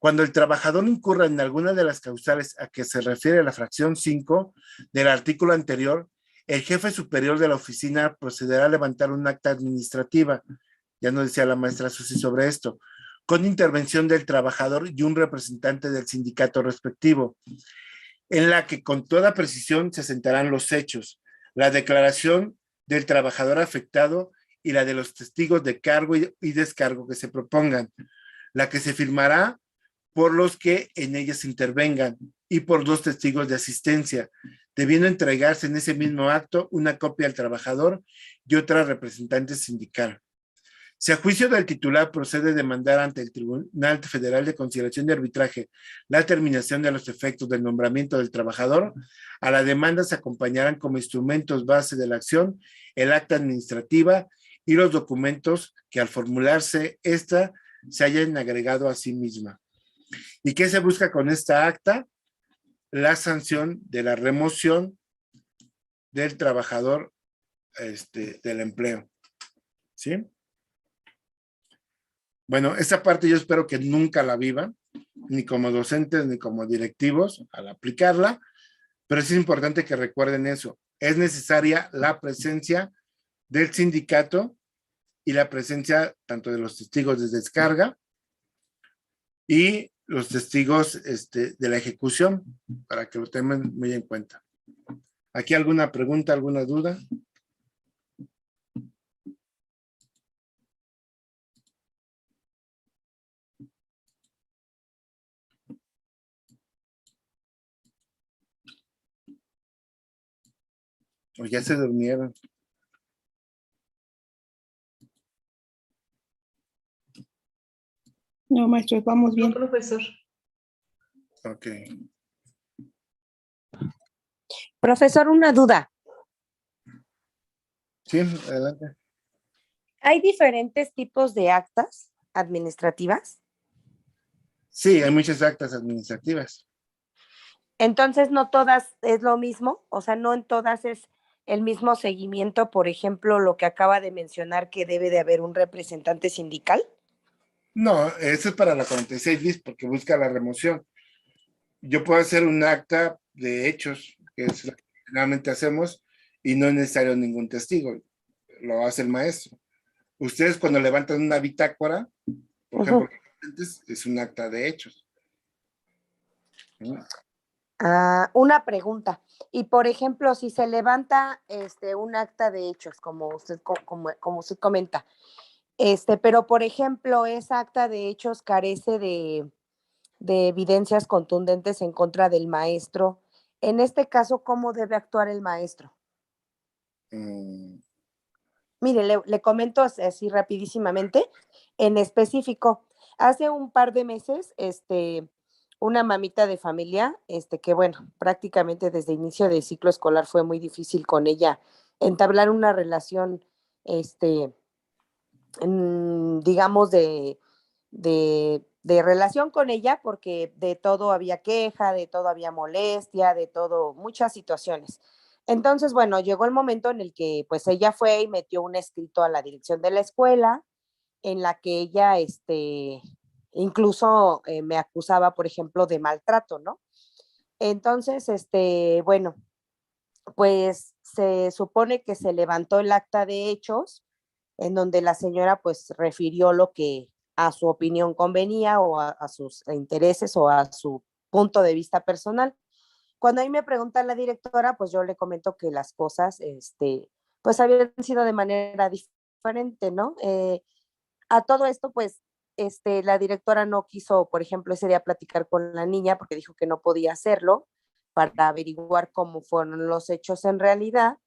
Speaker 1: Cuando el trabajador incurra en alguna de las causales a que se refiere la fracción 5 del artículo anterior, el jefe superior de la oficina procederá a levantar un acta administrativa, ya nos decía la maestra Susi sobre esto, con intervención del trabajador y un representante del sindicato respectivo, en la que con toda precisión se sentarán los hechos, la declaración del trabajador afectado y la de los testigos de cargo y descargo que se propongan, la que se firmará por los que en ellas intervengan y por 2 testigos de asistencia, debiendo entregarse en ese mismo acto una copia al trabajador y otra al representante sindical. Si a juicio del titular procede demandar ante el Tribunal Federal de Conciliación y Arbitraje la terminación de los efectos del nombramiento del trabajador, a la demanda se acompañarán como instrumentos base de la acción el acta administrativa y los documentos que al formularse esta se hayan agregado a sí misma. ¿Y qué se busca con esta acta? La sanción de la remoción del trabajador del empleo. ¿Sí? Bueno, esta parte yo espero que nunca la vivan, ni como docentes ni como directivos al aplicarla, pero es importante que recuerden eso. Es necesaria la presencia del sindicato y la presencia tanto de los testigos de descarga y los testigos de la ejecución, para que lo tengan muy en cuenta. ¿Aquí alguna pregunta, alguna duda? ¿O ya se durmieron?
Speaker 3: No, maestro, vamos
Speaker 2: No,
Speaker 3: bien.
Speaker 2: profesor.
Speaker 1: Ok.
Speaker 6: Profesor, una duda.
Speaker 1: Sí, adelante.
Speaker 6: ¿Hay diferentes tipos de actas administrativas?
Speaker 1: Sí, hay muchas actas administrativas.
Speaker 6: Entonces, ¿no todas es lo mismo? O sea, ¿no en todas es el mismo seguimiento? Por ejemplo, lo que acaba de mencionar que debe de haber un representante sindical.
Speaker 1: No, eso es para la 46 bis porque busca la remoción. Yo puedo hacer un acta de hechos, que es lo que generalmente hacemos, y no es necesario ningún testigo, lo hace el maestro. Ustedes cuando levantan una bitácora, por ejemplo, es un acta de hechos.
Speaker 6: Una pregunta. Y por ejemplo, si se levanta un acta de hechos, como usted comenta, pero por ejemplo, esa acta de hechos carece de evidencias contundentes en contra del maestro. En este caso, ¿cómo debe actuar el maestro? Mire, le comento así rapidísimamente. En específico, hace un par de meses, una mamita de familia, que bueno, prácticamente desde inicio del ciclo escolar fue muy difícil con ella entablar una relación, digamos, de relación con ella, porque de todo había queja, de todo había molestia, de todo, muchas situaciones. Entonces, bueno, llegó el momento en el que pues ella fue y metió un escrito a la dirección de la escuela en la que ella, incluso me acusaba, por ejemplo, de maltrato, ¿no? Entonces, bueno, pues se supone que se levantó el acta de hechos en donde la señora pues refirió lo que a su opinión convenía o a sus intereses o a su punto de vista personal. Cuando ahí me pregunta la directora, pues yo le comento que las cosas, pues habían sido de manera diferente, ¿no? A todo esto, pues, la directora no quiso, por ejemplo, ese día platicar con la niña porque dijo que no podía hacerlo para averiguar cómo fueron los hechos en realidad.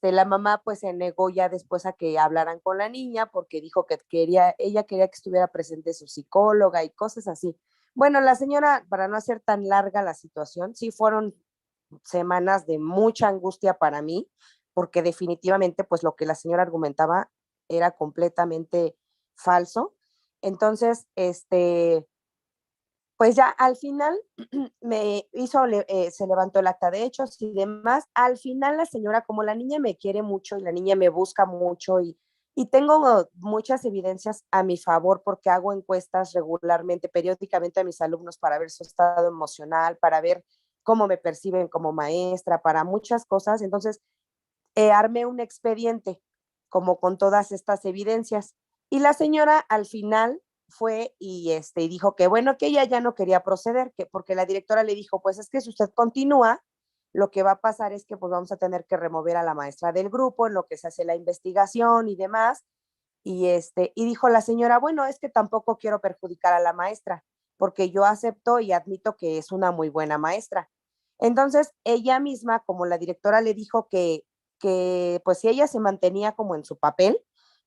Speaker 6: La mamá pues se negó ya después a que hablaran con la niña porque dijo que ella quería que estuviera presente su psicóloga y cosas así. Bueno, la señora, para no hacer tan larga la situación, sí fueron semanas de mucha angustia para mí, porque definitivamente pues lo que la señora argumentaba era completamente falso. Entonces, pues ya al final se levantó el acta de hechos y demás. Al final la señora, como la niña me quiere mucho y la niña me busca mucho y tengo muchas evidencias a mi favor porque hago encuestas regularmente, periódicamente a mis alumnos para ver su estado emocional, para ver cómo me perciben como maestra, para muchas cosas. Entonces, armé un expediente como con todas estas evidencias. Y la señora al final fue y dijo que bueno, que ella ya no quería proceder, que porque la directora le dijo, pues es que si usted continúa, lo que va a pasar es que pues vamos a tener que remover a la maestra del grupo en lo que se hace la investigación y demás. Y dijo la señora, bueno, es que tampoco quiero perjudicar a la maestra, porque yo acepto y admito que es una muy buena maestra. Entonces, ella misma, como la directora le dijo que pues si ella se mantenía como en su papel,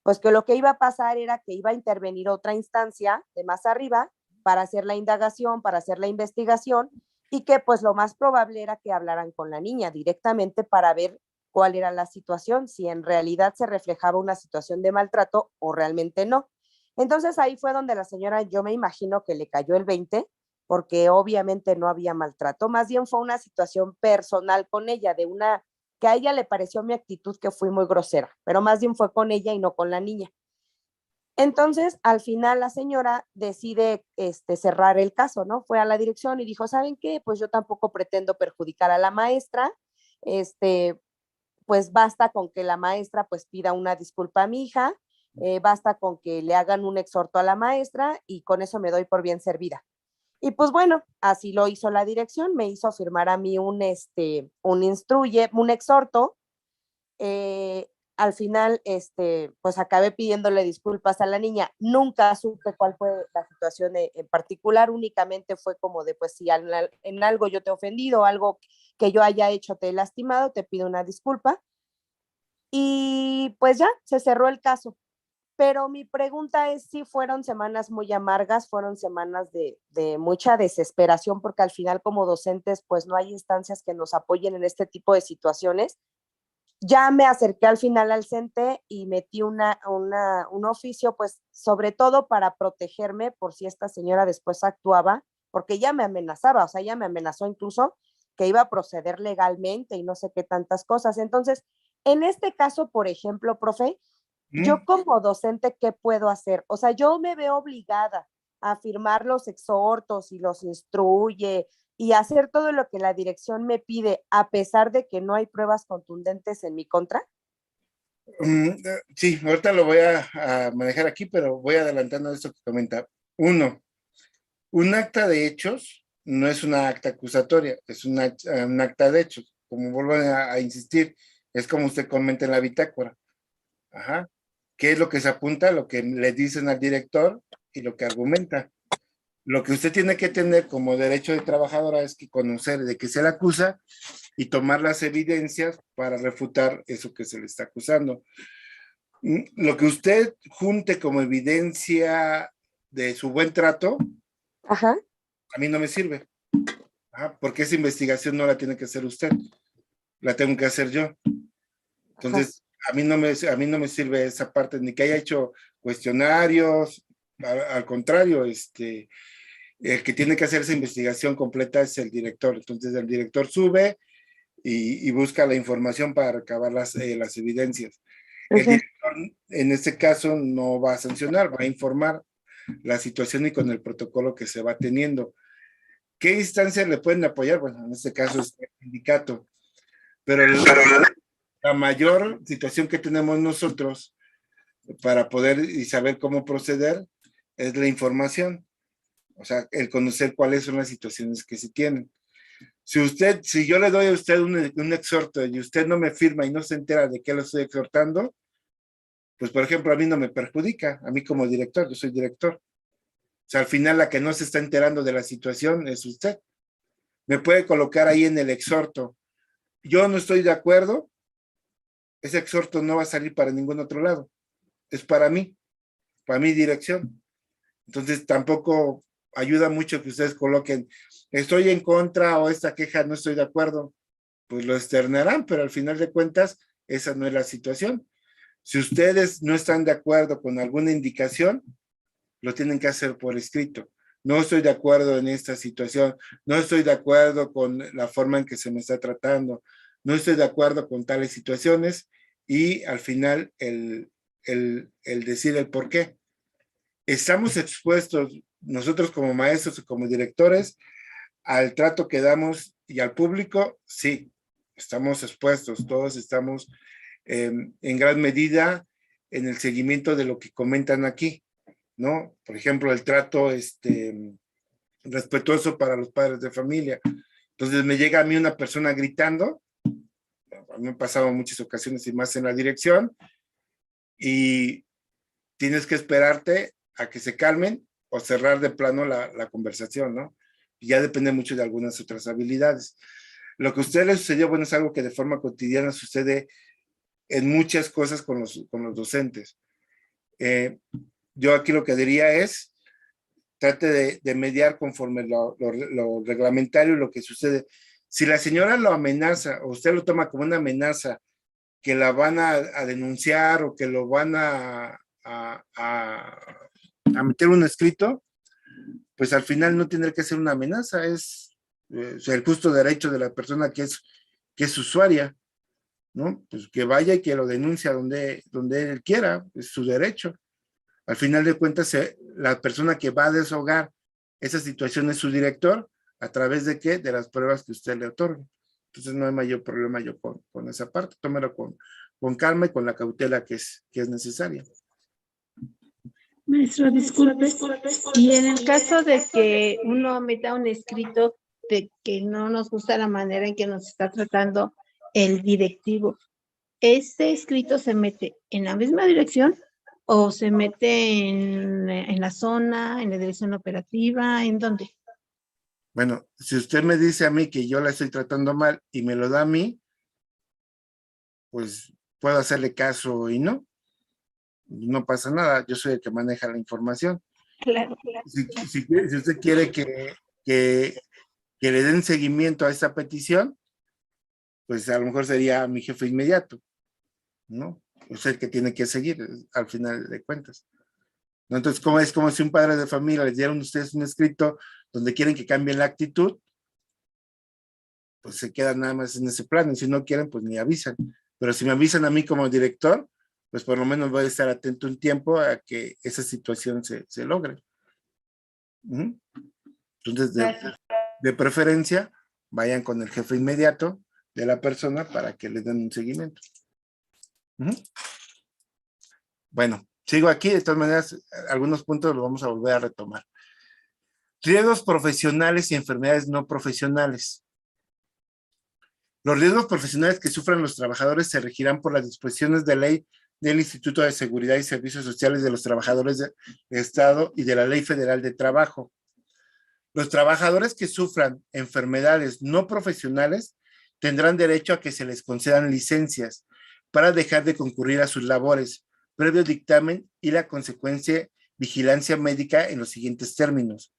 Speaker 6: pues que lo que iba a pasar era que iba a intervenir otra instancia de más arriba para hacer la indagación, para hacer la investigación y que pues lo más probable era que hablaran con la niña directamente para ver cuál era la situación, si en realidad se reflejaba una situación de maltrato o realmente no. Entonces ahí fue donde la señora, yo me imagino que le cayó el 20, porque obviamente no había maltrato, más bien fue una situación personal con ella, de una que a ella le pareció mi actitud que fui muy grosera, pero más bien fue con ella y no con la niña. Entonces, al final la señora decide cerrar el caso, ¿no? Fue a la dirección y dijo, ¿saben qué? Pues yo tampoco pretendo perjudicar a la maestra, pues basta con que la maestra pues pida una disculpa a mi hija, basta con que le hagan un exhorto a la maestra y con eso me doy por bien servida. Y pues bueno, así lo hizo la dirección, me hizo firmar a mí un exhorto. Al final, pues acabé pidiéndole disculpas a la niña. Nunca supe cuál fue la situación en particular, únicamente fue como de, pues si en algo yo te he ofendido, algo que yo haya hecho te he lastimado, te pido una disculpa. Y pues ya, se cerró el caso. Pero mi pregunta es si fueron semanas muy amargas, fueron semanas de mucha desesperación, porque al final como docentes pues no hay instancias que nos apoyen en este tipo de situaciones. Ya me acerqué al final al CENTE y metí un oficio, pues sobre todo para protegerme por si esta señora después actuaba, porque ella me amenazaba, o sea, ella me amenazó incluso que iba a proceder legalmente y no sé qué tantas cosas. Entonces, en este caso, por ejemplo, profe, yo como docente, ¿qué puedo hacer? O sea, yo me veo obligada a firmar los exhortos y los instruye y hacer todo lo que la dirección me pide, a pesar de que no hay pruebas contundentes en mi contra.
Speaker 1: Sí, ahorita lo voy a manejar aquí, pero voy adelantando esto que comenta. Uno, un acta de hechos no es una acta acusatoria, es un acta de hechos. Como vuelvo a insistir, es como usted comenta en la bitácora. Ajá. ¿Qué es lo que se apunta? Lo que le dicen al director y lo que argumenta. Lo que usted tiene que tener como derecho de trabajadora es que conocer de qué se le acusa y tomar las evidencias para refutar eso que se le está acusando. Lo que usted junte como evidencia de su buen trato,
Speaker 6: Ajá.
Speaker 1: a mí no me sirve. Ajá, porque esa investigación no la tiene que hacer usted, la tengo que hacer yo. Entonces, a mí no me sirve esa parte, ni que haya hecho cuestionarios, al contrario, el que tiene que hacer esa investigación completa es el director. Entonces, el director sube, y busca la información para recabar las evidencias. El
Speaker 4: Ujú.
Speaker 1: director, en este caso, no va a sancionar, va a informar la situación y con el protocolo que se va teniendo. ¿Qué instancias le pueden apoyar? Bueno, en este caso es el sindicato, pero la mayor situación que tenemos nosotros para poder y saber cómo proceder es la información, o sea, el conocer cuáles son las situaciones que se tienen. Si yo le doy a usted un exhorto y usted no me firma y no se entera de qué lo estoy exhortando, pues por ejemplo a mí no me perjudica, a mí como director, yo soy director. O sea, al final la que no se está enterando de la situación es usted. Me puede colocar ahí en el exhorto. Yo no estoy de acuerdo, ese exhorto no va a salir para ningún otro lado. Es para mí, para mi dirección. Entonces tampoco ayuda mucho que ustedes coloquen, estoy en contra o esta queja no estoy de acuerdo. Pues lo externarán, pero al final de cuentas, esa no es la situación. Si ustedes no están de acuerdo con alguna indicación, lo tienen que hacer por escrito. No estoy de acuerdo en esta situación, no estoy de acuerdo con la forma en que se me está tratando, no estoy de acuerdo con tales situaciones y al final el decir el por qué. Estamos expuestos nosotros como maestros y como directores al trato que damos y al público, sí, estamos expuestos, todos estamos en gran medida en el seguimiento de lo que comentan aquí, ¿no? Por ejemplo, el trato respetuoso para los padres de familia. Entonces me llega a mí una persona gritando, a mí me han pasado muchas ocasiones y más en la dirección, y tienes que esperarte a que se calmen o cerrar de plano la conversación, ¿no? Y ya depende mucho de algunas otras habilidades. Lo que a usted le sucedió, bueno, es algo que de forma cotidiana sucede en muchas cosas con los docentes. Yo aquí lo que diría es, trate de mediar conforme lo reglamentario, lo que sucede. Si la señora lo amenaza, o usted lo toma como una amenaza, que la van a denunciar o que lo van a meter un escrito, pues al final no tendrá que ser una amenaza, es el justo derecho de la persona que es usuaria, ¿no? Pues que vaya y que lo denuncie donde él quiera, es su derecho. Al final de cuentas, la persona que va a deshogar esa situación es su director, ¿a través de qué? De las pruebas que usted le otorga. Entonces no hay mayor problema yo con esa parte, tómelo con calma y con la cautela que es necesaria.
Speaker 3: Maestro, disculpe. Y en el caso de que uno meta un escrito de que no nos gusta la manera en que nos está tratando el directivo, ¿ese escrito se mete en la misma dirección o se mete en la zona, en la dirección operativa, en dónde?
Speaker 1: Bueno, si usted me dice a mí que yo la estoy tratando mal y me lo da a mí, pues puedo hacerle caso y no pasa nada, yo soy el que maneja la información.
Speaker 3: Claro.
Speaker 1: Si usted quiere que le den seguimiento a esta petición, pues a lo mejor sería mi jefe inmediato, ¿no? Es el que tiene que seguir al final de cuentas, ¿no? Entonces, es como si un padre de familia les dieron a ustedes un escrito donde quieren que cambien la actitud, pues se quedan nada más en ese plano, y si no quieren, pues ni avisan. Pero si me avisan a mí como director, pues por lo menos voy a estar atento un tiempo a que esa situación se logre. Entonces, de preferencia, vayan con el jefe inmediato de la persona para que le den un seguimiento. Bueno, sigo aquí, de todas maneras, algunos puntos los vamos a volver a retomar. Riesgos profesionales y enfermedades no profesionales. Los riesgos profesionales que sufran los trabajadores se regirán por las disposiciones de ley del Instituto de Seguridad y Servicios Sociales de los Trabajadores de Estado y de la Ley Federal de Trabajo. Los trabajadores que sufran enfermedades no profesionales tendrán derecho a que se les concedan licencias para dejar de concurrir a sus labores, previo dictamen y la consecuente vigilancia médica en los siguientes términos.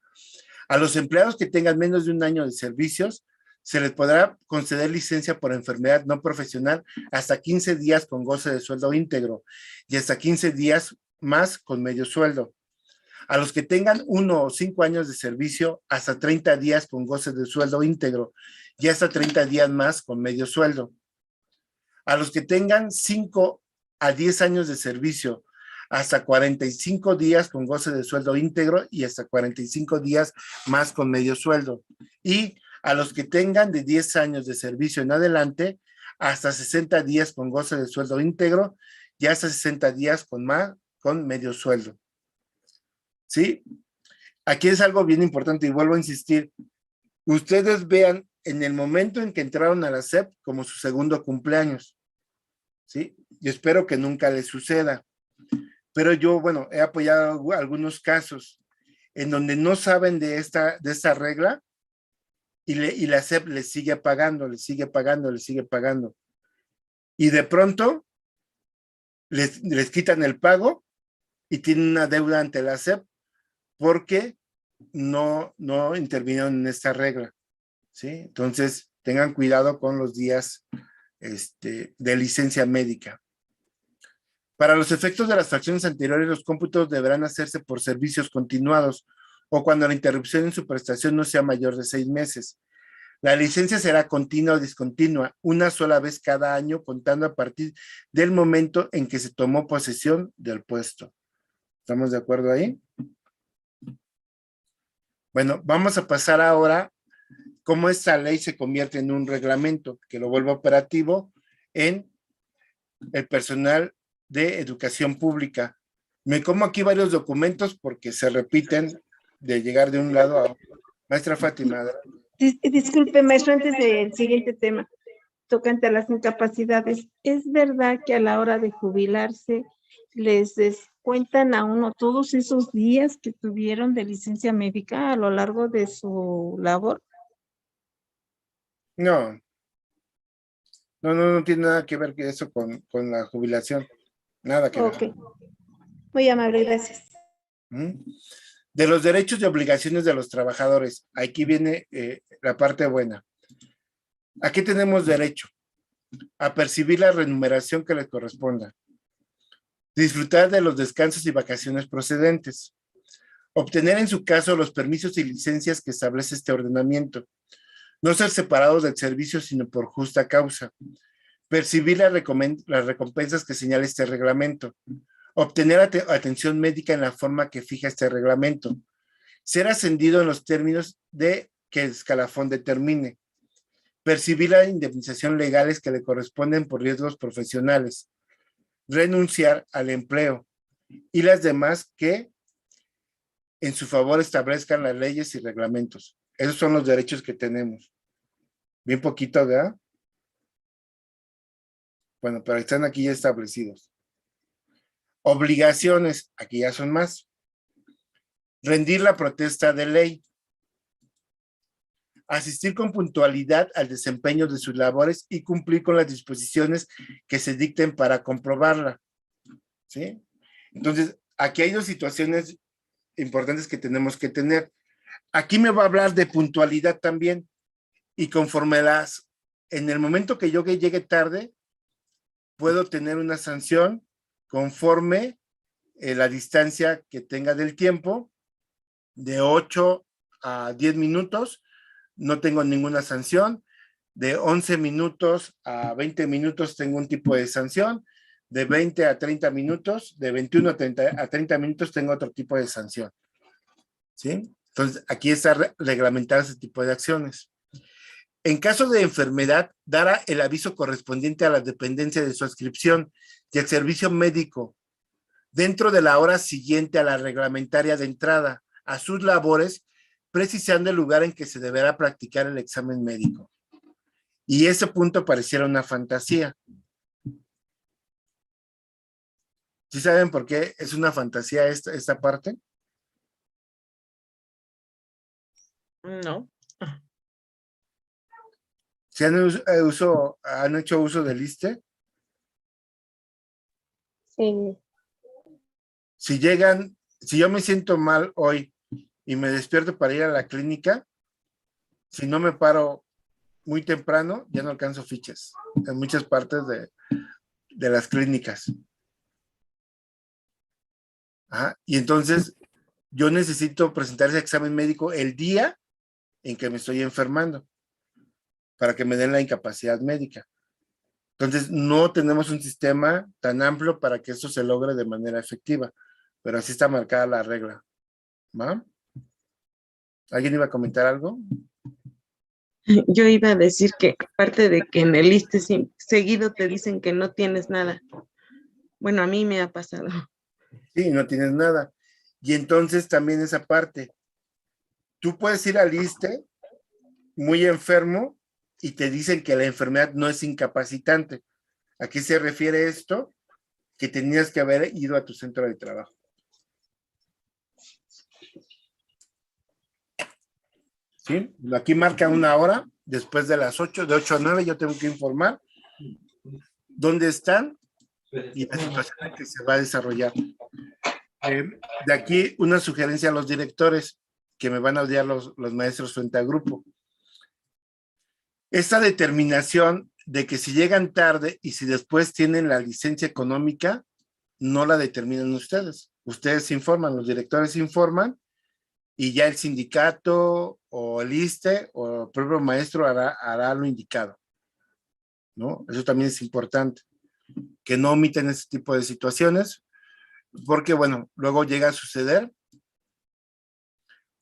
Speaker 1: A los empleados que tengan menos de un año de servicios, se les podrá conceder licencia por enfermedad no profesional hasta 15 días con goce de sueldo íntegro y hasta 15 días más con medio sueldo. A los que tengan 1 o 5 años de servicio, hasta 30 días con goce de sueldo íntegro y hasta 30 días más con medio sueldo. A los que tengan 5 a 10 años de servicio, hasta 45 días con goce de sueldo íntegro y hasta 45 días más con medio sueldo. Y a los que tengan de 10 años de servicio en adelante, hasta 60 días con goce de sueldo íntegro y hasta 60 días con medio sueldo. ¿Sí? Aquí es algo bien importante y vuelvo a insistir. Ustedes vean en el momento en que entraron a la SEP como su segundo cumpleaños. ¿Sí? Y espero que nunca les suceda. Pero yo, bueno, he apoyado algunos casos en donde no saben de esta regla y la SEP les sigue pagando, les sigue pagando, les sigue pagando. Y de pronto les quitan el pago y tienen una deuda ante la SEP porque no intervinieron en esta regla. ¿Sí? Entonces, tengan cuidado con los días de licencia médica. Para los efectos de las fracciones anteriores, los cómputos deberán hacerse por servicios continuados o cuando la interrupción en su prestación no sea mayor de 6 meses. La licencia será continua o discontinua, una sola vez cada año, contando a partir del momento en que se tomó posesión del puesto. ¿Estamos de acuerdo ahí? Bueno, vamos a pasar ahora cómo esta ley se convierte en un reglamento que lo vuelva operativo en el personal de educación pública. Me como aquí varios documentos porque se repiten de llegar de un lado a otro. Maestra Fátima.
Speaker 3: Disculpe, maestro, antes del siguiente tema, tocante a las incapacidades, ¿es verdad que a la hora de jubilarse les descuentan a uno todos esos días que tuvieron de licencia médica a lo largo de su labor?
Speaker 1: No tiene nada que ver eso con la jubilación. Nada que ver.
Speaker 3: Ok. Muy amable, gracias.
Speaker 1: De los derechos y obligaciones de los trabajadores. Aquí viene la parte buena. ¿A qué tenemos derecho? A percibir la remuneración que les corresponda. Disfrutar de los descansos y vacaciones procedentes. Obtener en su caso los permisos y licencias que establece este ordenamiento. No ser separados del servicio sino por justa causa. Percibir las recompensas que señala este reglamento. Obtener atención médica en la forma que fija este reglamento. Ser ascendido en los términos de que el escalafón determine. Percibir las indemnizaciones legales que le corresponden por riesgos profesionales. Renunciar al empleo. Y las demás que en su favor establezcan las leyes y reglamentos. Esos son los derechos que tenemos. Bien poquito, ¿verdad? Bueno, pero están aquí ya establecidos. Obligaciones, aquí ya son más. Rendir la protesta de ley. Asistir con puntualidad al desempeño de sus labores y cumplir con las disposiciones que se dicten para comprobarla. ¿Sí? Entonces, aquí hay dos situaciones importantes que tenemos que tener. Aquí me va a hablar de puntualidad también y conforme en el momento que yo llegue tarde, puedo tener una sanción conforme la distancia que tenga del tiempo, de 8 a 10 minutos, no tengo ninguna sanción, de 11 minutos a 20 minutos tengo un tipo de sanción, de 20 a 30 minutos, de 21 a 30 minutos tengo otro tipo de sanción. ¿Sí? Entonces, aquí está reglamentado ese tipo de acciones. En caso de enfermedad, dará el aviso correspondiente a la dependencia de su adscripción y el servicio médico dentro de la hora siguiente a la reglamentaria de entrada a sus labores, precisando el lugar en que se deberá practicar el examen médico. Y ese punto pareciera una fantasía. ¿Sí saben por qué es una fantasía esta parte?
Speaker 7: No.
Speaker 1: ¿Se han hecho uso del ISSSTE?
Speaker 4: Sí.
Speaker 1: Si yo me siento mal hoy y me despierto para ir a la clínica, si no me paro muy temprano, ya no alcanzo fichas en muchas partes de las clínicas. Ajá. Y entonces, yo necesito presentar ese examen médico el día en que me estoy enfermando para que me den la incapacidad médica. Entonces, no tenemos un sistema tan amplio para que esto se logre de manera efectiva, pero así está marcada la regla. ¿Va? ¿Alguien iba a comentar algo?
Speaker 5: Yo iba a decir que aparte de que en el ISSSTE seguido te dicen que no tienes nada. Bueno, a mí me ha pasado.
Speaker 1: Sí, no tienes nada. Y entonces también esa parte. Tú puedes ir al ISSSTE muy enfermo y te dicen que la enfermedad no es incapacitante. ¿A qué se refiere esto? Que tenías que haber ido a tu centro de trabajo. ¿Sí? Aquí marca una hora, después de las 8, de 8 a 9, yo tengo que informar dónde están y la situación en que se va a desarrollar. De aquí una sugerencia a los directores que me van a odiar los maestros frente al grupo. Esta determinación de que si llegan tarde y si después tienen la licencia económica, no la determinan ustedes. Ustedes informan, los directores informan y ya el sindicato o el ISSSTE o el propio maestro hará lo indicado, ¿no? Eso también es importante, que no omiten ese tipo de situaciones, porque, bueno, luego llega a suceder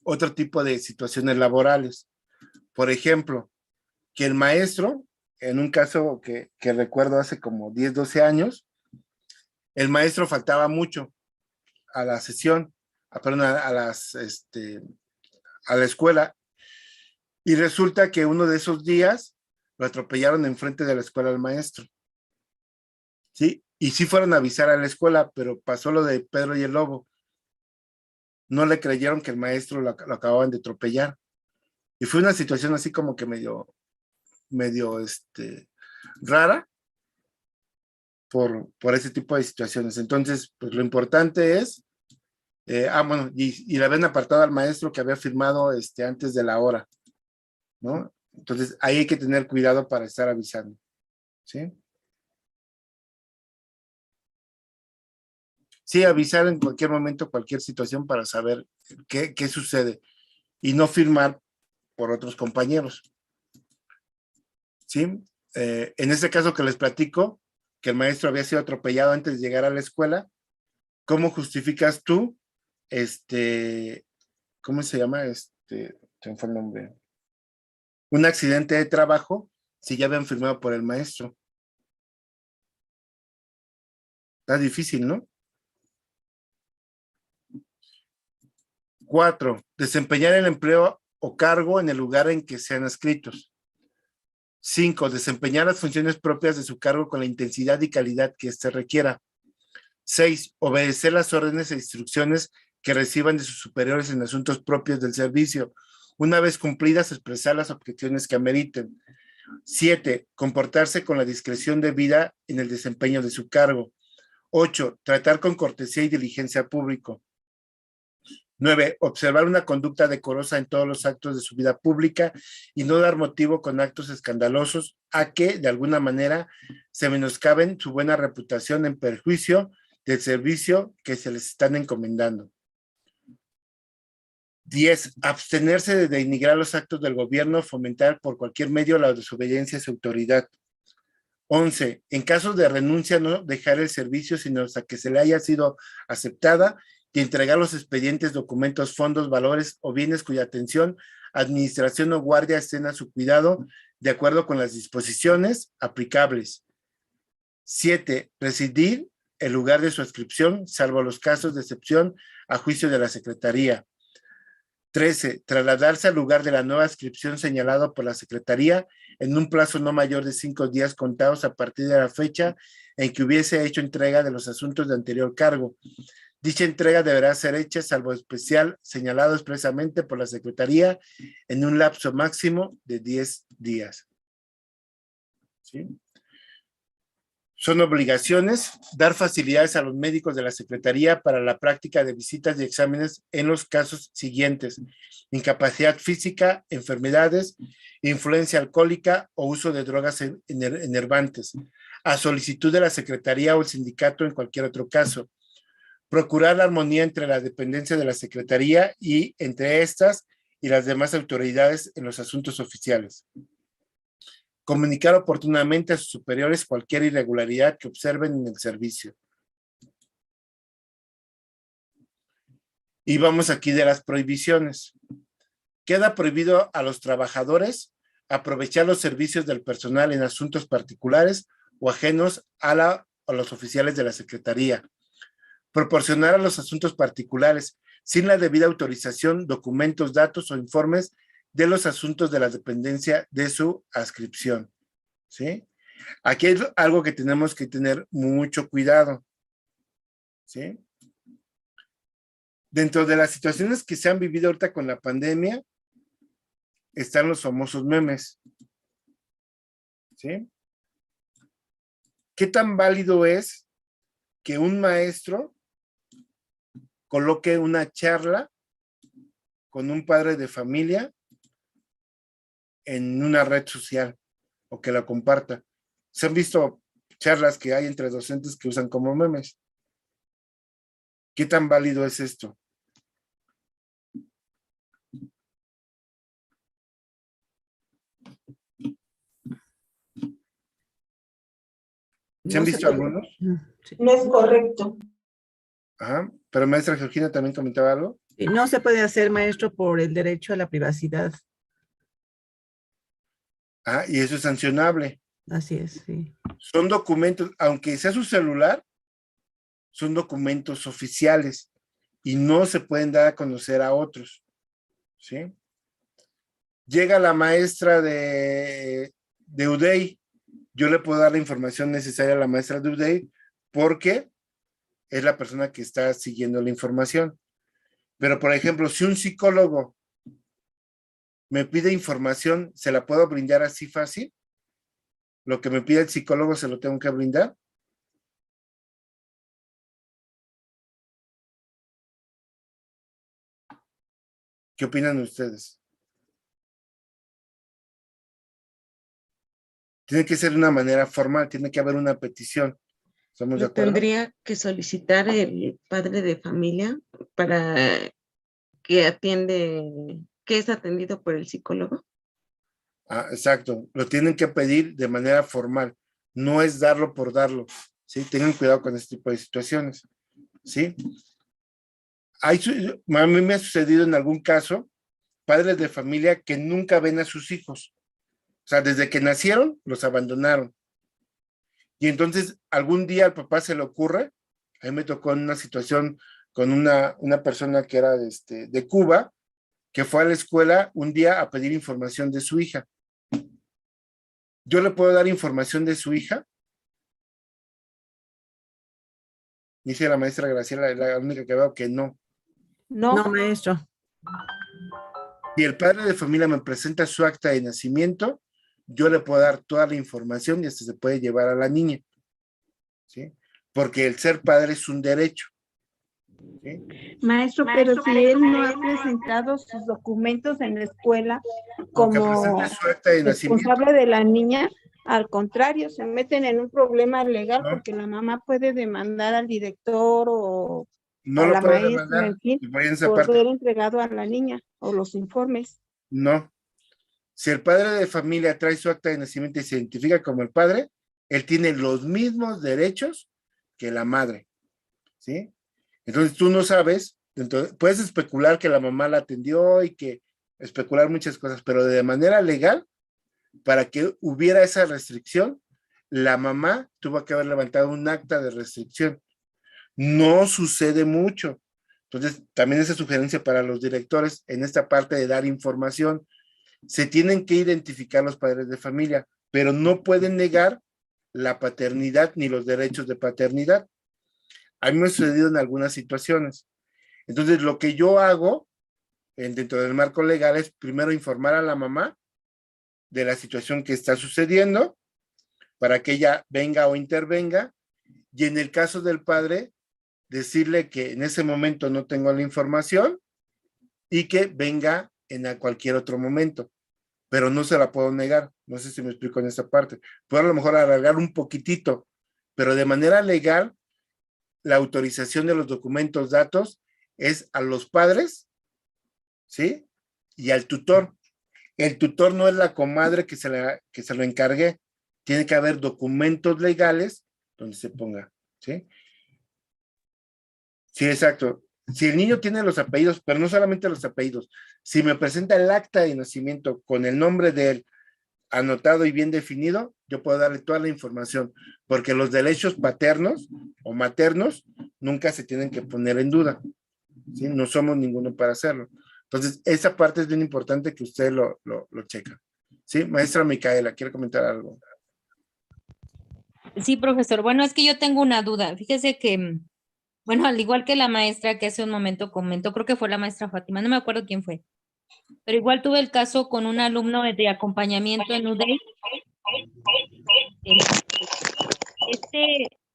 Speaker 1: otro tipo de situaciones laborales. Por ejemplo, que el maestro, en un caso que recuerdo hace como 10, 12 años, el maestro faltaba mucho a la sesión, perdón, a la escuela, y resulta que uno de esos días lo atropellaron enfrente de la escuela al maestro, ¿sí? Y sí fueron a avisar a la escuela, pero pasó lo de Pedro y el Lobo. No le creyeron que el maestro lo acababan de atropellar. Y fue una situación así como que medio rara por ese tipo de situaciones. Entonces, pues lo importante es, bueno, y le habían apartado al maestro que había firmado antes de la hora, ¿no? Entonces, ahí hay que tener cuidado para estar avisando, ¿sí? Sí, avisar en cualquier momento, cualquier situación para saber qué sucede y no firmar por otros compañeros, ¿sí? En este caso que les platico, que el maestro había sido atropellado antes de llegar a la escuela, ¿cómo justificas tú, ¿cómo se llama? Se me fue el nombre. Un accidente de trabajo si ya habían firmado por el maestro. Está difícil, ¿no? 4, desempeñar el empleo o cargo en el lugar en que sean adscritos. 5, desempeñar las funciones propias de su cargo con la intensidad y calidad que éste requiera. 6, obedecer las órdenes e instrucciones que reciban de sus superiores en asuntos propios del servicio. Una vez cumplidas, expresar las objeciones que ameriten. 7, comportarse con la discreción debida en el desempeño de su cargo. 8, tratar con cortesía y diligencia al público. 9, observar una conducta decorosa en todos los actos de su vida pública y no dar motivo con actos escandalosos a que, de alguna manera, se menoscaben su buena reputación en perjuicio del servicio que se les están encomendando. 10, abstenerse de denigrar los actos del gobierno, fomentar por cualquier medio la desobediencia a su autoridad. 11, en caso de renuncia, no dejar el servicio, sino hasta que se le haya sido aceptada y entregar los expedientes, documentos, fondos, valores o bienes cuya atención, administración o guardia estén a su cuidado de acuerdo con las disposiciones aplicables. 7, residir el lugar de su adscripción, salvo los casos de excepción a juicio de la Secretaría. 13, trasladarse al lugar de la nueva adscripción señalado por la Secretaría en un plazo no mayor de 5 días contados a partir de la fecha en que hubiese hecho entrega de los asuntos de anterior cargo. Dicha entrega deberá ser hecha, salvo especial señalado expresamente por la Secretaría, en un lapso máximo de 10 días. ¿Sí? Son obligaciones dar facilidades a los médicos de la Secretaría para la práctica de visitas y exámenes en los casos siguientes: incapacidad física, enfermedades, influencia alcohólica o uso de drogas enervantes, a solicitud de la Secretaría o el sindicato en cualquier otro caso. Procurar la armonía entre la dependencia de la Secretaría y entre estas y las demás autoridades en los asuntos oficiales. Comunicar oportunamente a sus superiores cualquier irregularidad que observen en el servicio. Y vamos aquí de las prohibiciones. Queda prohibido a los trabajadores aprovechar los servicios del personal en asuntos particulares o ajenos a los oficiales de la Secretaría. Proporcionar a los asuntos particulares, sin la debida autorización, documentos, datos o informes de los asuntos de la dependencia de su adscripción. ¿Sí? Aquí hay algo que tenemos que tener mucho cuidado. ¿Sí? Dentro de las situaciones que se han vivido ahorita con la pandemia, están los famosos memes. ¿Sí? ¿Qué tan válido es que un maestro coloque una charla con un padre de familia en una red social o que la comparta? Se han visto charlas que hay entre docentes que usan como memes. ¿Qué tan válido es esto? ¿Se han
Speaker 8: No se
Speaker 1: visto
Speaker 8: puede.
Speaker 1: algunos?
Speaker 8: Sí.
Speaker 3: No es correcto.
Speaker 1: Ajá. Pero maestra Georgina también comentaba algo.
Speaker 8: Y no se puede hacer, maestro, por el derecho a la privacidad.
Speaker 1: Ah, y eso es sancionable.
Speaker 8: Así es, sí.
Speaker 1: Son documentos, aunque sea su celular, son documentos oficiales y no se pueden dar a conocer a otros. ¿Sí? Llega la maestra de UDEI, yo le puedo dar la información necesaria a la maestra de UDEI porque es la persona que está siguiendo la información. Pero, por ejemplo, si un psicólogo me pide información, ¿se la puedo brindar así fácil? Lo que me pide el psicólogo se lo tengo que brindar. ¿Qué opinan ustedes? Tiene que ser de una manera formal, tiene que haber una petición. ¿Estamos de
Speaker 5: Lo
Speaker 1: acuerdo?
Speaker 5: tendría que solicitar el padre de familia para que que es atendido por el psicólogo.
Speaker 1: Ah, exacto, lo tienen que pedir de manera formal, no es darlo por darlo, ¿sí? Tengan cuidado con este tipo de situaciones, ¿sí? A mí me ha sucedido en algún caso, padres de familia que nunca ven a sus hijos, o sea, desde que nacieron, los abandonaron. Y entonces, algún día al papá se le ocurre, a mí me tocó en una situación con una persona que era de Cuba, que fue a la escuela un día a pedir información de su hija. ¿Yo le puedo dar información de su hija? Dice la maestra Graciela, la única que veo que no.
Speaker 3: No,
Speaker 8: No, maestro.
Speaker 1: Si el padre de familia me presenta su acta de nacimiento, yo le puedo dar toda la información y hasta se puede llevar a la niña. ¿Sí? Porque el ser padre es un derecho. ¿Sí?
Speaker 3: maestro, pero si él no ha presentado sus documentos en la escuela
Speaker 1: Aunque
Speaker 3: como
Speaker 1: presente su acta de nacimiento,
Speaker 3: responsable de la niña, al contrario, se meten en un problema legal
Speaker 1: ¿no?
Speaker 3: porque la mamá puede demandar al director o
Speaker 1: No
Speaker 3: a
Speaker 1: lo
Speaker 3: la
Speaker 1: puedo
Speaker 3: maestra,
Speaker 1: demandar.
Speaker 3: en fin,
Speaker 1: Y voy en esa
Speaker 3: por
Speaker 1: parte.
Speaker 3: ser entregado a la niña o los informes.
Speaker 1: No. Si el padre de familia trae su acta de nacimiento y se identifica como el padre, él tiene los mismos derechos que la madre. ¿Sí? Entonces tú no sabes, entonces, puedes especular que la mamá la atendió y que especular muchas cosas, pero de manera legal, para que hubiera esa restricción, la mamá tuvo que haber levantado un acta de restricción. No sucede mucho. Entonces, también esa sugerencia para los directores en esta parte de dar información. Se tienen que identificar los padres de familia, pero no pueden negar la paternidad ni los derechos de paternidad. A mí me ha sucedido en algunas situaciones. Entonces, lo que yo hago dentro del marco legal es primero informar a la mamá de la situación que está sucediendo para que ella venga o intervenga, y en el caso del padre, decirle que en ese momento no tengo la información y que venga en cualquier otro momento, pero no se la puedo negar. No sé si me explico en esta parte. Puedo a lo mejor alargar un poquitito, pero de manera legal, la autorización de los documentos, datos, es a los padres, ¿sí? Y al tutor. El tutor no es la comadre que se lo encargue. Tiene que haber documentos legales donde se ponga, ¿sí? Sí, exacto. Si el niño tiene los apellidos, pero no solamente los apellidos, si me presenta el acta de nacimiento con el nombre de él anotado y bien definido, yo puedo darle toda la información, porque los derechos paternos o maternos nunca se tienen que poner en duda, ¿sí? No somos ninguno para hacerlo. Entonces, esa parte es bien importante que usted lo checa. ¿Sí? Maestra Micaela, ¿quiere comentar algo?
Speaker 9: Sí, profesor. Bueno, es que yo tengo una duda. Fíjese que, bueno, al igual que la maestra que hace un momento comentó, creo que fue la maestra Fátima, no me acuerdo quién fue, pero igual tuve el caso con un alumno de acompañamiento en UDEI.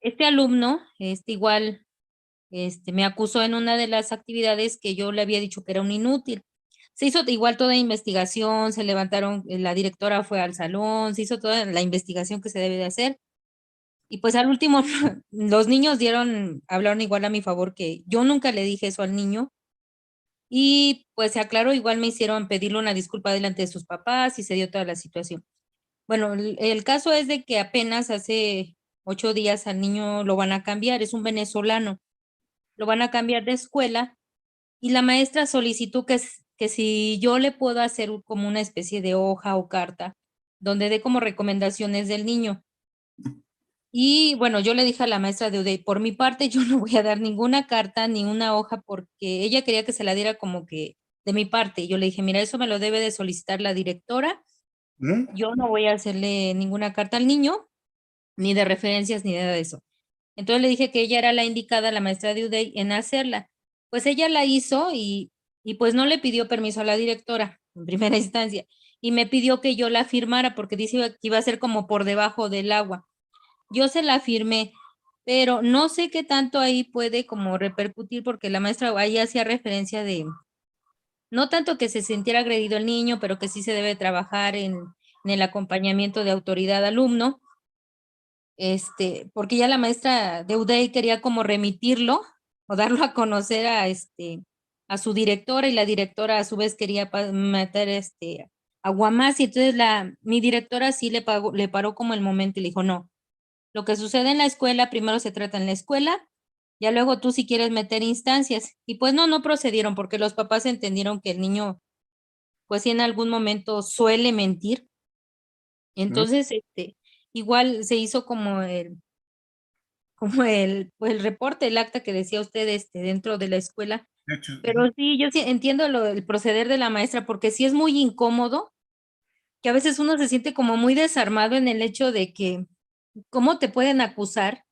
Speaker 9: Este alumno, igual, me acusó en una de las actividades que yo le había dicho que era un inútil. Se hizo igual toda investigación, se levantaron, la directora fue al salón, se hizo toda la investigación que se debe de hacer. Y pues al último, los niños hablaron igual a mi favor, que yo nunca le dije eso al niño. Y pues se aclaró, igual me hicieron pedirle una disculpa delante de sus papás y se dio toda la situación. Bueno, el caso es de que apenas hace 8 días al niño lo van a cambiar, es un venezolano, lo van a cambiar de escuela y la maestra solicitó que si yo le puedo hacer como una especie de hoja o carta donde dé como recomendaciones del niño. Y bueno, yo le dije a la maestra de UDEI, por mi parte yo no voy a dar ninguna carta ni una hoja porque ella quería que se la diera como que de mi parte. Y yo le dije, mira, eso me lo debe de solicitar la directora. Yo no voy a hacerle ninguna carta al niño, ni de referencias, ni nada de eso. Entonces le dije que ella era la indicada, la maestra de UDEI, en hacerla. Pues ella la hizo y pues no le pidió permiso a la directora en primera instancia. Y me pidió que yo la firmara porque dice que iba a ser como por debajo del agua. Yo se la firmé, pero no sé qué tanto ahí puede como repercutir porque la maestra ahí hacía referencia de, no tanto que se sintiera agredido el niño, pero que sí se debe trabajar en el acompañamiento de autoridad alumno, porque ya la maestra de UDEI quería como remitirlo o darlo a conocer a su directora y la directora a su vez quería meter a Guamás y entonces mi directora sí le paró como el momento y le dijo, no, lo que sucede en la escuela, primero se trata en la escuela, ya luego tú si quieres meter instancias. Y pues no procedieron porque los papás entendieron que el niño, pues sí en algún momento suele mentir. Entonces, igual se hizo como pues el reporte, el acta que decía usted, dentro de la escuela. Pero sí, yo sí entiendo el proceder de la maestra porque sí es muy incómodo, que a veces uno se siente como muy desarmado en el hecho de que, ¿cómo te pueden acusar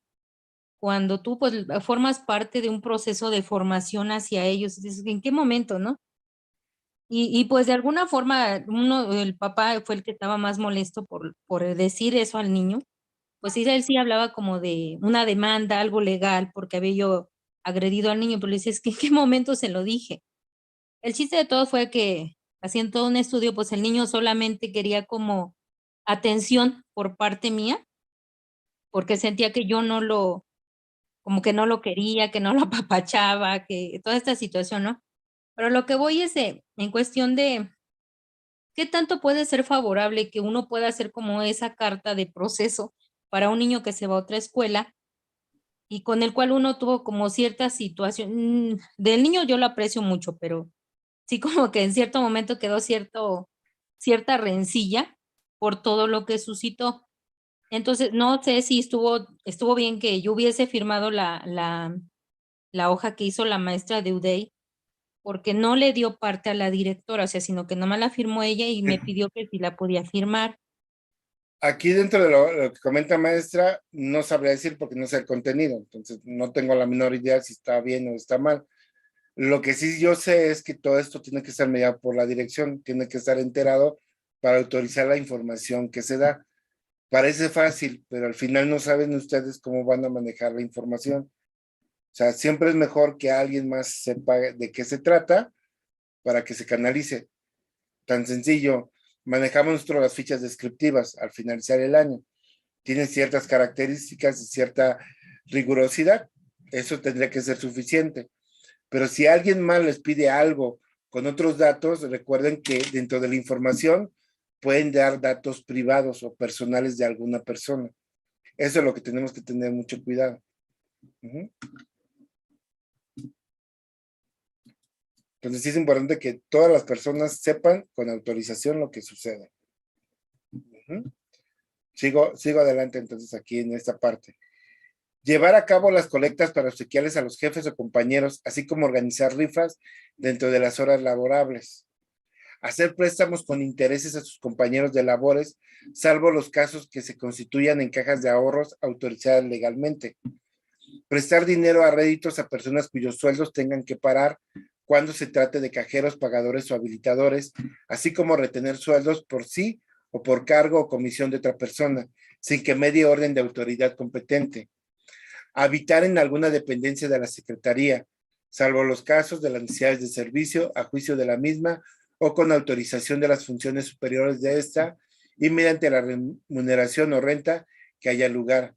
Speaker 9: cuando tú pues formas parte de un proceso de formación hacia ellos? Dices, ¿en qué momento, no? Y pues de alguna forma el papá fue el que estaba más molesto por decir eso al niño. Pues sí, él sí hablaba como de una demanda, algo legal, porque había yo agredido al niño, pero le decía, es que ¿en qué momento se lo dije? El chiste de todo fue que haciendo todo un estudio, pues el niño solamente quería como atención por parte mía, porque sentía que yo como que no lo quería, que no lo apapachaba, que toda esta situación, ¿no? Pero lo que voy es en cuestión de qué tanto puede ser favorable que uno pueda hacer como esa carta de proceso para un niño que se va a otra escuela y con el cual uno tuvo como cierta situación. Del niño yo lo aprecio mucho, pero sí como que en cierto momento quedó cierta rencilla por todo lo que suscitó. Entonces, no sé si estuvo bien que yo hubiese firmado la hoja que hizo la maestra de UDEI, porque no le dio parte a la directora, o sea, sino que nomás la firmó ella y me pidió que si la podía firmar.
Speaker 1: Aquí dentro de lo que comenta maestra, no sabría decir porque no sé el contenido, entonces no tengo la menor idea si está bien o está mal. Lo que sí yo sé es que todo esto tiene que estar mediado por la dirección, tiene que estar enterado para autorizar la información que se da. Parece fácil, pero al final no saben ustedes cómo van a manejar la información. O sea, siempre es mejor que alguien más sepa de qué se trata para que se canalice. Tan sencillo, manejamos nosotros las fichas descriptivas al finalizar el año. Tienen ciertas características y cierta rigurosidad. eso tendría que ser suficiente. Pero si alguien más les pide algo con otros datos, recuerden que dentro de la información pueden dar datos privados o personales de alguna persona. Eso es lo que tenemos que tener mucho cuidado. Ujú. Entonces sí es importante que todas las personas sepan con autorización lo que sucede. Ujú. Sigo adelante entonces aquí en esta parte. Llevar a cabo las colectas para obsequiarles a los jefes o compañeros, así como organizar rifas dentro de las horas laborables. Hacer préstamos con intereses a sus compañeros de labores, salvo los casos que se constituyan en cajas de ahorros autorizadas legalmente. Prestar dinero a réditos a personas cuyos sueldos tengan que parar cuando se trate de cajeros, pagadores o habilitadores, así como retener sueldos por sí o por cargo o comisión de otra persona, sin que medie orden de autoridad competente. Habitar en alguna dependencia de la Secretaría, salvo los casos de las necesidades de servicio, a juicio de la misma o con autorización de las funciones superiores de esta y mediante la remuneración o renta que haya lugar.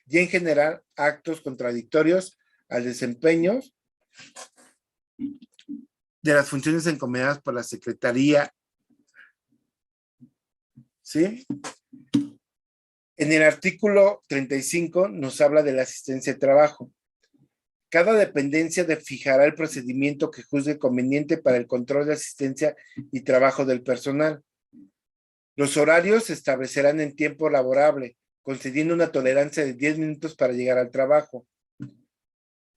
Speaker 1: Y en general, actos contradictorios al desempeño de las funciones encomendadas por la Secretaría. ¿Sí? En el artículo 35 nos habla de la asistencia de trabajo. Cada dependencia fijará el procedimiento que juzgue conveniente para el control de asistencia y trabajo del personal. Los horarios se establecerán en tiempo laborable, concediendo una tolerancia de 10 minutos para llegar al trabajo.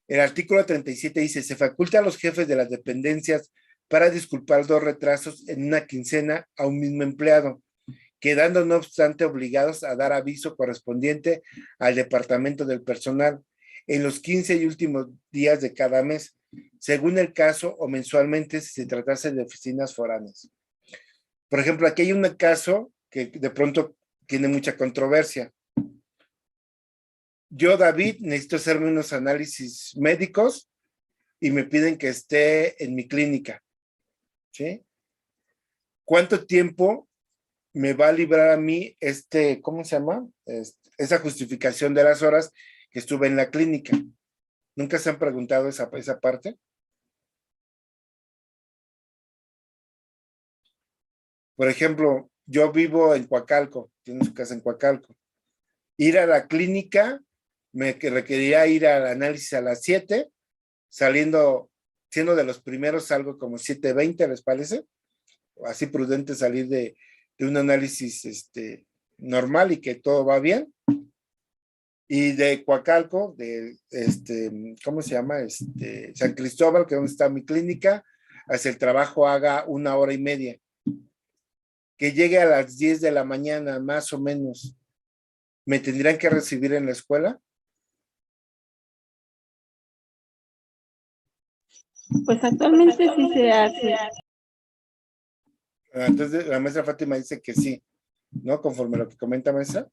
Speaker 1: El artículo 37 dice, se faculta a los jefes de las dependencias para disculpar 2 retrasos en una quincena a un mismo empleado, quedando no obstante obligados a dar aviso correspondiente al departamento del personal en los 15 y últimos días de cada mes, según el caso o mensualmente si se tratase de oficinas foráneas. Por ejemplo, aquí hay un caso que de pronto tiene mucha controversia. Yo, David, necesito hacerme unos análisis médicos y me piden que esté en mi clínica. ¿Sí? ¿Cuánto tiempo me va a librar a mí ¿cómo se llama? Esa justificación de las horas que estuve en la clínica? ¿Nunca se han preguntado esa parte? Por ejemplo, yo vivo en Coacalco, tiene su casa en Coacalco. Ir a la clínica me requeriría ir al análisis a las 7, siendo de los primeros salgo como 7:20, ¿les parece? Así prudente salir de un análisis normal y que todo va bien. Y de Coacalco, ¿cómo se llama? San Cristóbal, que es donde está mi clínica, hacia el trabajo haga 1 hora y media. Que llegue a las 10 de la mañana, más o menos. ¿Me tendrían que recibir en la escuela?
Speaker 3: Pues actualmente sí se hace.
Speaker 1: Entonces la maestra Fátima dice que sí, ¿no? Conforme a lo que comenta maestra.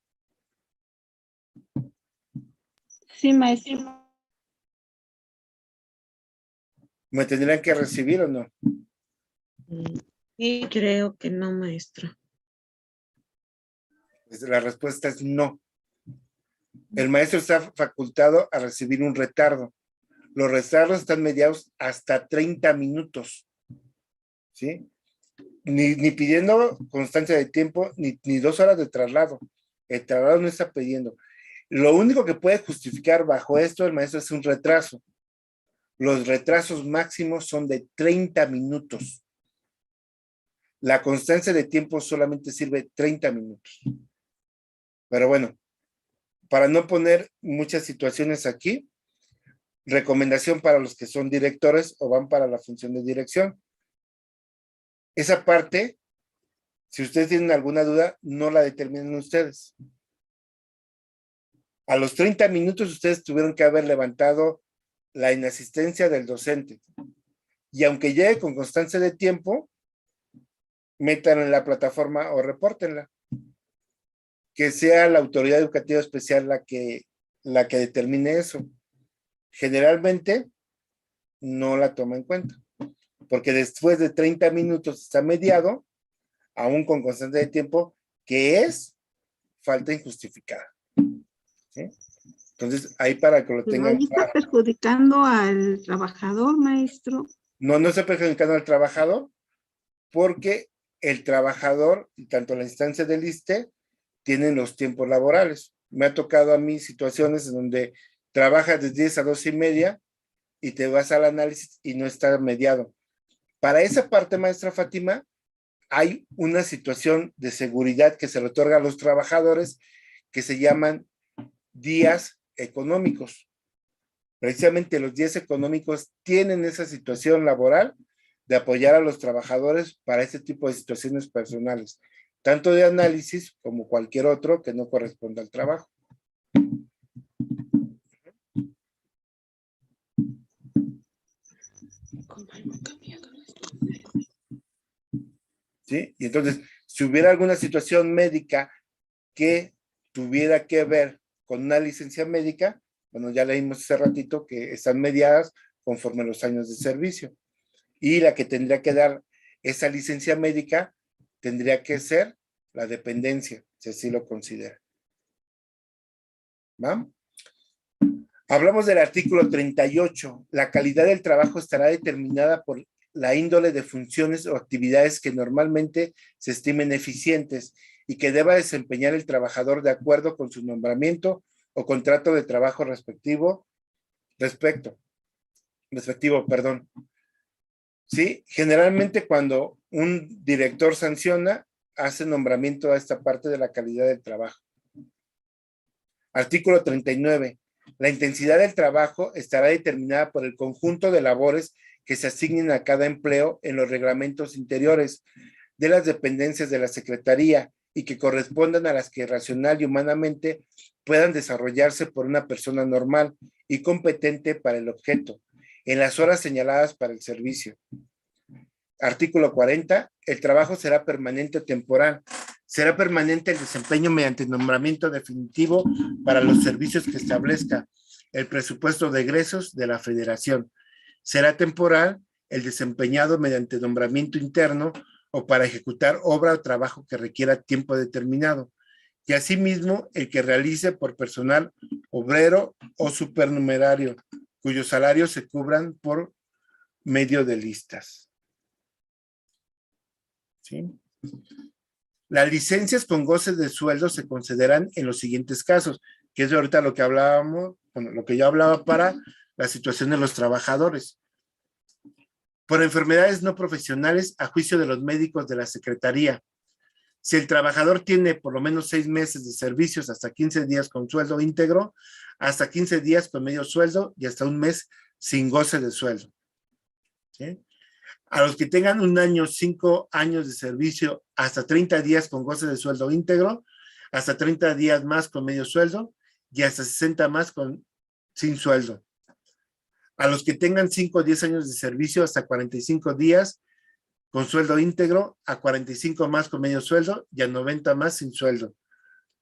Speaker 3: Sí, maestro.
Speaker 1: ¿Me tendrían que recibir o no?
Speaker 5: Y creo que no, maestro.
Speaker 1: Pues la respuesta es no. El maestro está facultado a recibir un retardo. Los retardos están mediados hasta 30 minutos. ¿Sí? Ni pidiendo constancia de tiempo, ni 2 horas de traslado. El traslado no está pidiendo. Lo único que puede justificar bajo esto el maestro es un retraso. Los retrasos máximos son de 30 minutos. La constancia de tiempo solamente sirve 30 minutos. Pero bueno, para no poner muchas situaciones aquí, recomendación para los que son directores o van para la función de dirección. Esa parte, si ustedes tienen alguna duda, no la determinen ustedes. A los 30 minutos ustedes tuvieron que haber levantado la inasistencia del docente. Y aunque llegue con constancia de tiempo, métanla en la plataforma o repórtenla. Que sea la autoridad educativa especial la que determine eso. Generalmente no la toma en cuenta, porque después de 30 minutos está mediado, aún con constancia de tiempo, que es falta injustificada. ¿Sí? Entonces, ahí para que lo
Speaker 3: Pero
Speaker 1: tengan
Speaker 3: ahí está
Speaker 1: claro.
Speaker 3: perjudicando al trabajador, maestro.
Speaker 1: No, no está perjudicando al trabajador, porque el trabajador, y tanto la instancia del ISSSTE, tienen los tiempos laborales. Me ha tocado a mí situaciones en donde trabajas de 10 a 12 y media y te vas al análisis y no está mediado. Para esa parte, maestra Fátima, hay una situación de seguridad que se le otorga a los trabajadores que se llaman días económicos. Precisamente los días económicos tienen esa situación laboral de apoyar a los trabajadores para este tipo de situaciones personales, tanto de análisis como cualquier otro que no corresponda al trabajo. ¿Sí? Y entonces, si hubiera alguna situación médica que tuviera que ver con una licencia médica, bueno, ya leímos hace ratito que están mediadas conforme a los años de servicio. Y la que tendría que dar esa licencia médica tendría que ser la dependencia, si así lo considera. ¿Va? Hablamos del artículo 38. La calidad del trabajo estará determinada por la índole de funciones o actividades que normalmente se estimen eficientes y que deba desempeñar el trabajador de acuerdo con su nombramiento o contrato de trabajo respectivo. ¿Sí? Generalmente cuando un director sanciona, hace nombramiento a esta parte de la calidad del trabajo. Artículo 39. La intensidad del trabajo estará determinada por el conjunto de labores que se asignen a cada empleo en los reglamentos interiores de las dependencias de la Secretaría y que correspondan a las que racional y humanamente puedan desarrollarse por una persona normal y competente para el objeto, en las horas señaladas para el servicio. Artículo 40. El trabajo será permanente o temporal. Será permanente el desempeño mediante nombramiento definitivo para los servicios que establezca el presupuesto de egresos de la Federación. Será temporal el desempeñado mediante nombramiento interno o para ejecutar obra o trabajo que requiera tiempo determinado, y asimismo el que realice por personal obrero o supernumerario, cuyos salarios se cubran por medio de listas. ¿Sí? Las licencias con goce de sueldo se concederán en los siguientes casos, que es ahorita lo que hablábamos, bueno, lo que yo hablaba para la situación de los trabajadores. Por enfermedades no profesionales a juicio de los médicos de la Secretaría. Si el trabajador tiene por lo menos 6 meses de servicios, hasta 15 días con sueldo íntegro, hasta 15 días con medio sueldo y hasta un mes sin goce de sueldo. ¿Sí? A los que tengan 1 año, 5 años de servicio, hasta 30 días con goce de sueldo íntegro, hasta 30 días más con medio sueldo y hasta 60 más sin sueldo. A los que tengan 5 o 10 años de servicio, hasta 45 días con sueldo íntegro, a 45 más con medio sueldo y a 90 más sin sueldo.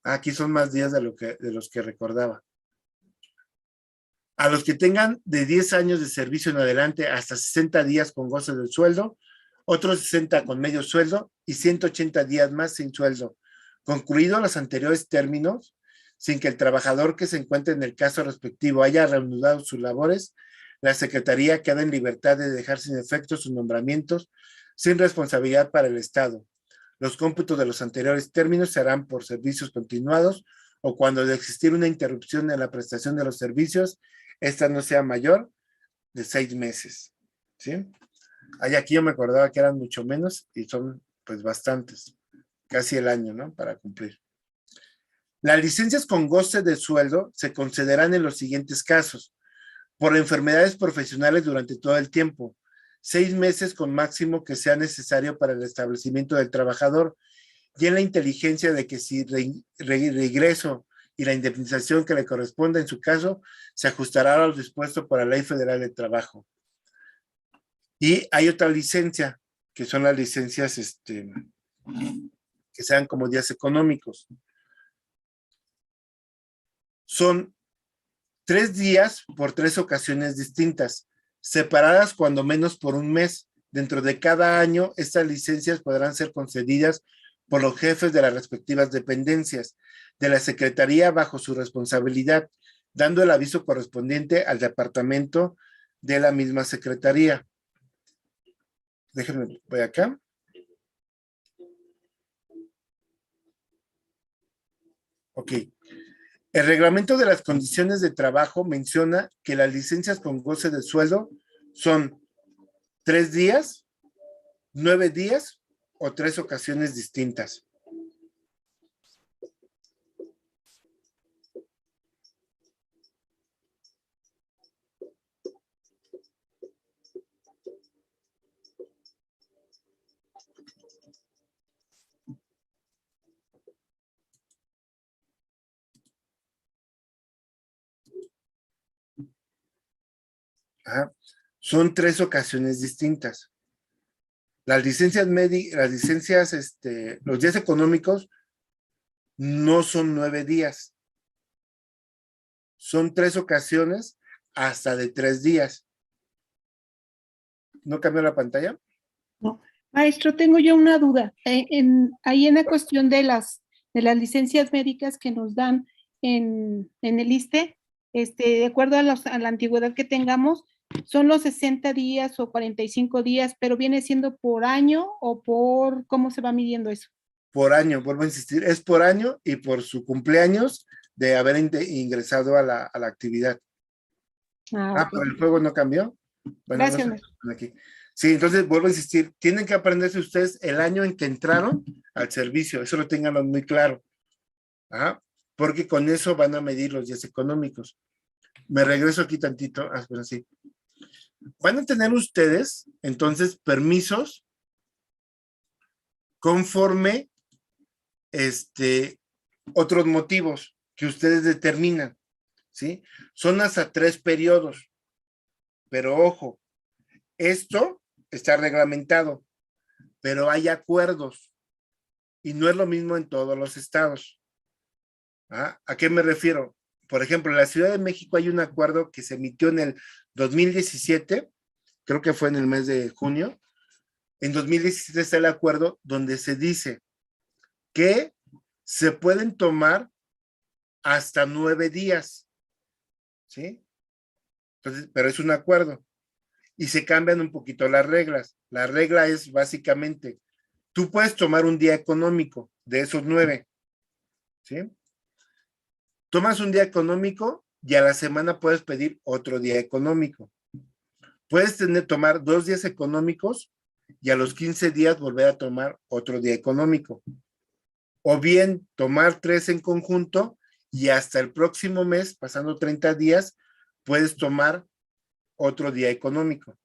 Speaker 1: Aquí son más días de los que recordaba. A los que tengan de 10 años de servicio en adelante hasta 60 días con goce del sueldo, otros 60 con medio sueldo y 180 días más sin sueldo, concluidos los anteriores términos, sin que el trabajador que se encuentre en el caso respectivo haya reanudado sus labores, la Secretaría queda en libertad de dejar sin efecto sus nombramientos sin responsabilidad para el Estado. Los cómputos de los anteriores términos se harán por servicios continuados o cuando de existir una interrupción en la prestación de los servicios, esta no sea mayor de 6 meses. ¿Sí? Aquí yo me acordaba que eran mucho menos y son pues bastantes, casi el año, ¿no? Para cumplir. Las licencias con goce de sueldo se concederán en los siguientes casos: por enfermedades profesionales durante todo el tiempo, 6 meses con máximo que sea necesario para el establecimiento del trabajador, y en la inteligencia de que si regreso y la indemnización que le corresponda en su caso se ajustará a lo dispuesto por la Ley Federal de Trabajo. Y hay otra licencia, que son las licencias que sean como días económicos. Son 3 días por 3 ocasiones distintas, separadas cuando menos por 1 mes. Dentro de cada año, estas licencias podrán ser concedidas por los jefes de las respectivas dependencias de la Secretaría bajo su responsabilidad, dando el aviso correspondiente al departamento de la misma secretaría. Déjenme, voy acá. Ok. El reglamento de las condiciones de trabajo menciona que las licencias con goce de sueldo son 3 días, 9 días o 3 ocasiones distintas. Ajá. Son 3 ocasiones distintas. Las licencias los días económicos no son 9 días. Son 3 ocasiones hasta de 3 días. ¿No cambió la pantalla?
Speaker 3: No. Maestro, tengo yo una duda. Ahí en la cuestión de las licencias médicas que nos dan en el ISSSTE, de acuerdo a la antigüedad que tengamos, son los 60 días o 45 días, pero viene siendo por año o por, ¿cómo se va midiendo eso?
Speaker 1: Por año, vuelvo a insistir, es por año y por su cumpleaños de haber ingresado a la actividad.
Speaker 3: Ok.
Speaker 1: Pero el juego no cambió. Bueno,
Speaker 3: Gracias,
Speaker 1: no sé, aquí. Sí, entonces vuelvo a insistir, tienen que aprenderse ustedes el año en que entraron al servicio, eso lo tengan muy claro. Porque con eso van a medir los días económicos. Me regreso aquí tantito, pero sí. Van a tener ustedes, entonces, permisos conforme otros motivos que ustedes determinan, ¿sí? Son hasta 3 periodos, pero ojo, esto está reglamentado, pero hay acuerdos y no es lo mismo en todos los estados. ¿A qué me refiero? Por ejemplo, en la Ciudad de México hay un acuerdo que se emitió en el 2017, creo que fue en el mes de junio. En 2017 está el acuerdo donde se dice que se pueden tomar hasta 9 días, ¿sí? Entonces, pero es un acuerdo. Y se cambian un poquito las reglas. La regla es básicamente, tú puedes tomar un día económico de esos 9, ¿sí? Tomas un día económico y a la semana puedes pedir otro día económico. Puedes tomar 2 días económicos y a los 15 días volver a tomar otro día económico. O bien tomar 3 en conjunto y hasta el próximo mes, pasando 30 días, puedes tomar otro día económico,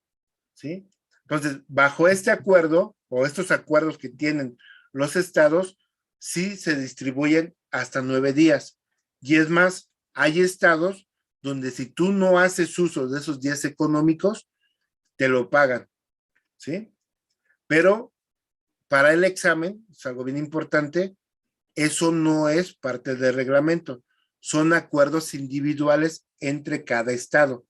Speaker 1: ¿sí? Entonces, bajo este acuerdo o estos acuerdos que tienen los estados, sí se distribuyen hasta 9 días. Y es más, hay estados donde si tú no haces uso de esos días económicos, te lo pagan, ¿sí? Pero para el examen, es algo bien importante, eso no es parte del reglamento, son acuerdos individuales entre cada estado.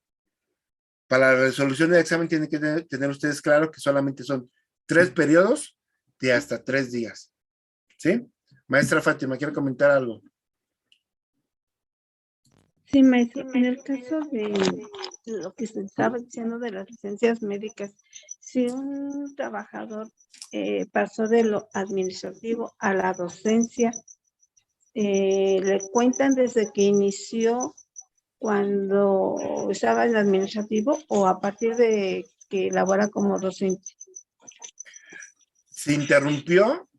Speaker 1: Para la resolución del examen tienen que tener ustedes claro que solamente son 3 periodos de hasta 3 días, ¿sí? Maestra Fátima, ¿quiere comentar algo?
Speaker 3: Sí, maestro, en el caso de lo que se estaba diciendo de las licencias médicas, si un trabajador pasó de lo administrativo a la docencia, le cuentan desde que inició cuando estaba en administrativo o a partir de que labora como docente.
Speaker 1: Si interrumpió,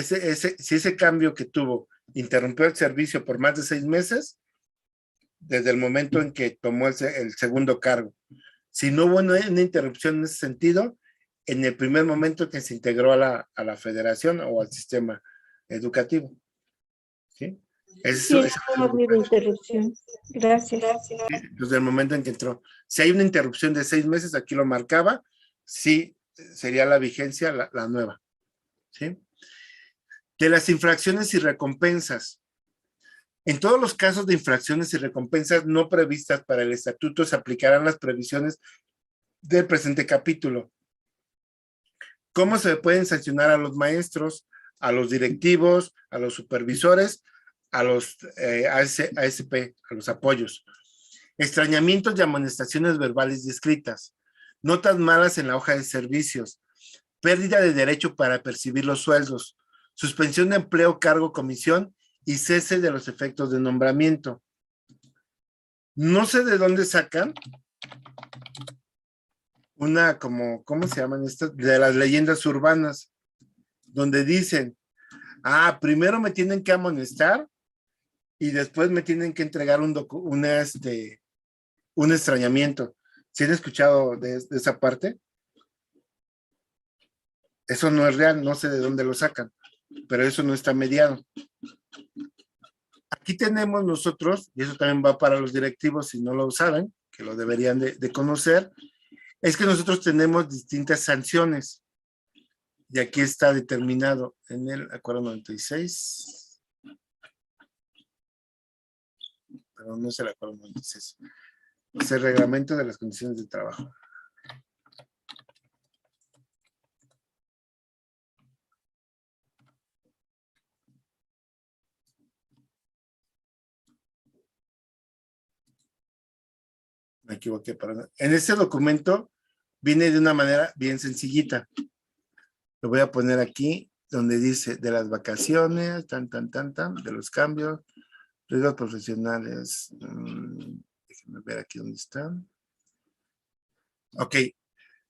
Speaker 1: si ese cambio que tuvo interrumpió el servicio por más de 6 meses, desde el momento en que tomó el segundo cargo. Si no hubo una interrupción en ese sentido, en el primer momento que se integró a la federación o al sistema educativo. ¿Sí?
Speaker 3: Sí, no ha habido interrupción. Gracias.
Speaker 1: Desde el momento en que entró. Si hay una interrupción de 6 meses, aquí lo marcaba, sí sería la vigencia la nueva. ¿Sí? De las infracciones y recompensas. En todos los casos de infracciones y recompensas no previstas para el estatuto se aplicarán las previsiones del presente capítulo. ¿Cómo se pueden sancionar a los maestros, a los directivos, a los supervisores? a los ASP, a los apoyos. Extrañamientos y amonestaciones verbales y escritas. Notas malas en la hoja de servicios. Pérdida de derecho para percibir los sueldos. Suspensión de empleo, cargo, comisión y cese de los efectos de nombramiento. No sé de dónde sacan una como, ¿cómo se llaman estas? De las leyendas urbanas, donde dicen, primero me tienen que amonestar y después me tienen que entregar un extrañamiento. ¿Sí han escuchado de esa parte? Eso no es real, no sé de dónde lo sacan, pero eso no está mediado. Aquí tenemos nosotros, y eso también va para los directivos si no lo saben, que lo deberían de conocer, es que nosotros tenemos distintas sanciones. Y aquí está determinado en el acuerdo 96. Pero no es el acuerdo 96. Es el reglamento de las condiciones de trabajo. Me equivoqué. En este documento viene de una manera bien sencillita. Lo voy a poner aquí, donde dice de las vacaciones, de los cambios, riesgos profesionales. Déjenme ver aquí dónde están. Ok.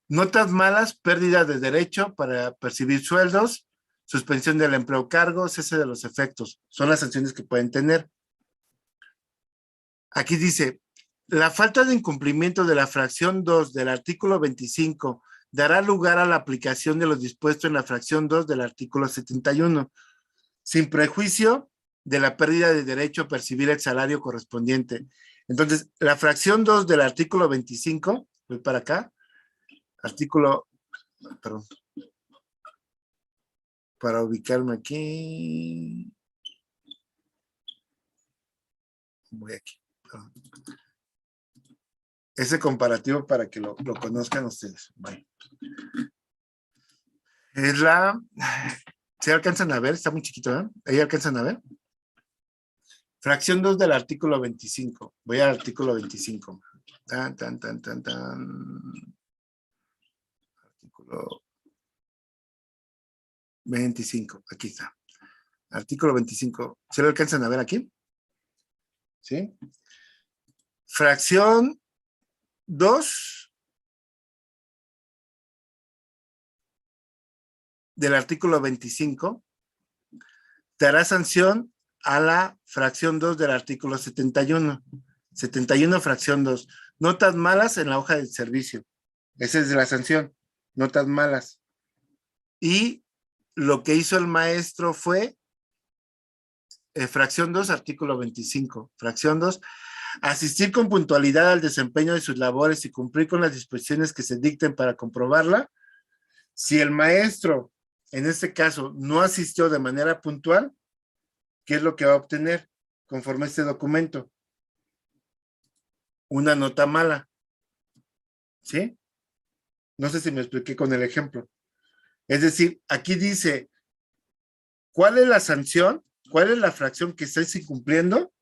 Speaker 1: Notas malas, pérdida de derecho para percibir sueldos, suspensión del empleo cargo, cese de los efectos. Son las sanciones que pueden tener. Aquí dice, la falta de incumplimiento de la fracción 2 del artículo 25 dará lugar a la aplicación de lo dispuesto en la fracción 2 del artículo 71, sin prejuicio de la pérdida de derecho a percibir el salario correspondiente. Entonces, la fracción 2 del artículo 25, voy para acá, perdón, para ubicarme aquí, voy aquí, perdón. Ese comparativo para que lo conozcan ustedes. Bye. Es ¿se alcanzan a ver? Está muy chiquito, ¿eh? ¿Ahí alcanzan a ver? Fracción 2 del artículo 25. Voy al artículo 25. Artículo 25. Aquí está. Artículo 25. ¿Se lo alcanzan a ver aquí? ¿Sí? Fracción 2 del artículo 25 dará sanción a la fracción 2 del artículo 71. 71 fracción 2. Notas malas en la hoja del servicio. Esa es la sanción. Notas malas. Y lo que hizo el maestro fue fracción 2, artículo 25. Fracción 2. Asistir con puntualidad al desempeño de sus labores y cumplir con las disposiciones que se dicten para comprobarla. Si el maestro, en este caso, no asistió de manera puntual, ¿qué es lo que va a obtener conforme a este documento? Una nota mala. ¿Sí? No sé si me expliqué con el ejemplo. Es decir, aquí dice, ¿cuál es la sanción? ¿Cuál es la fracción que estáis incumpliendo?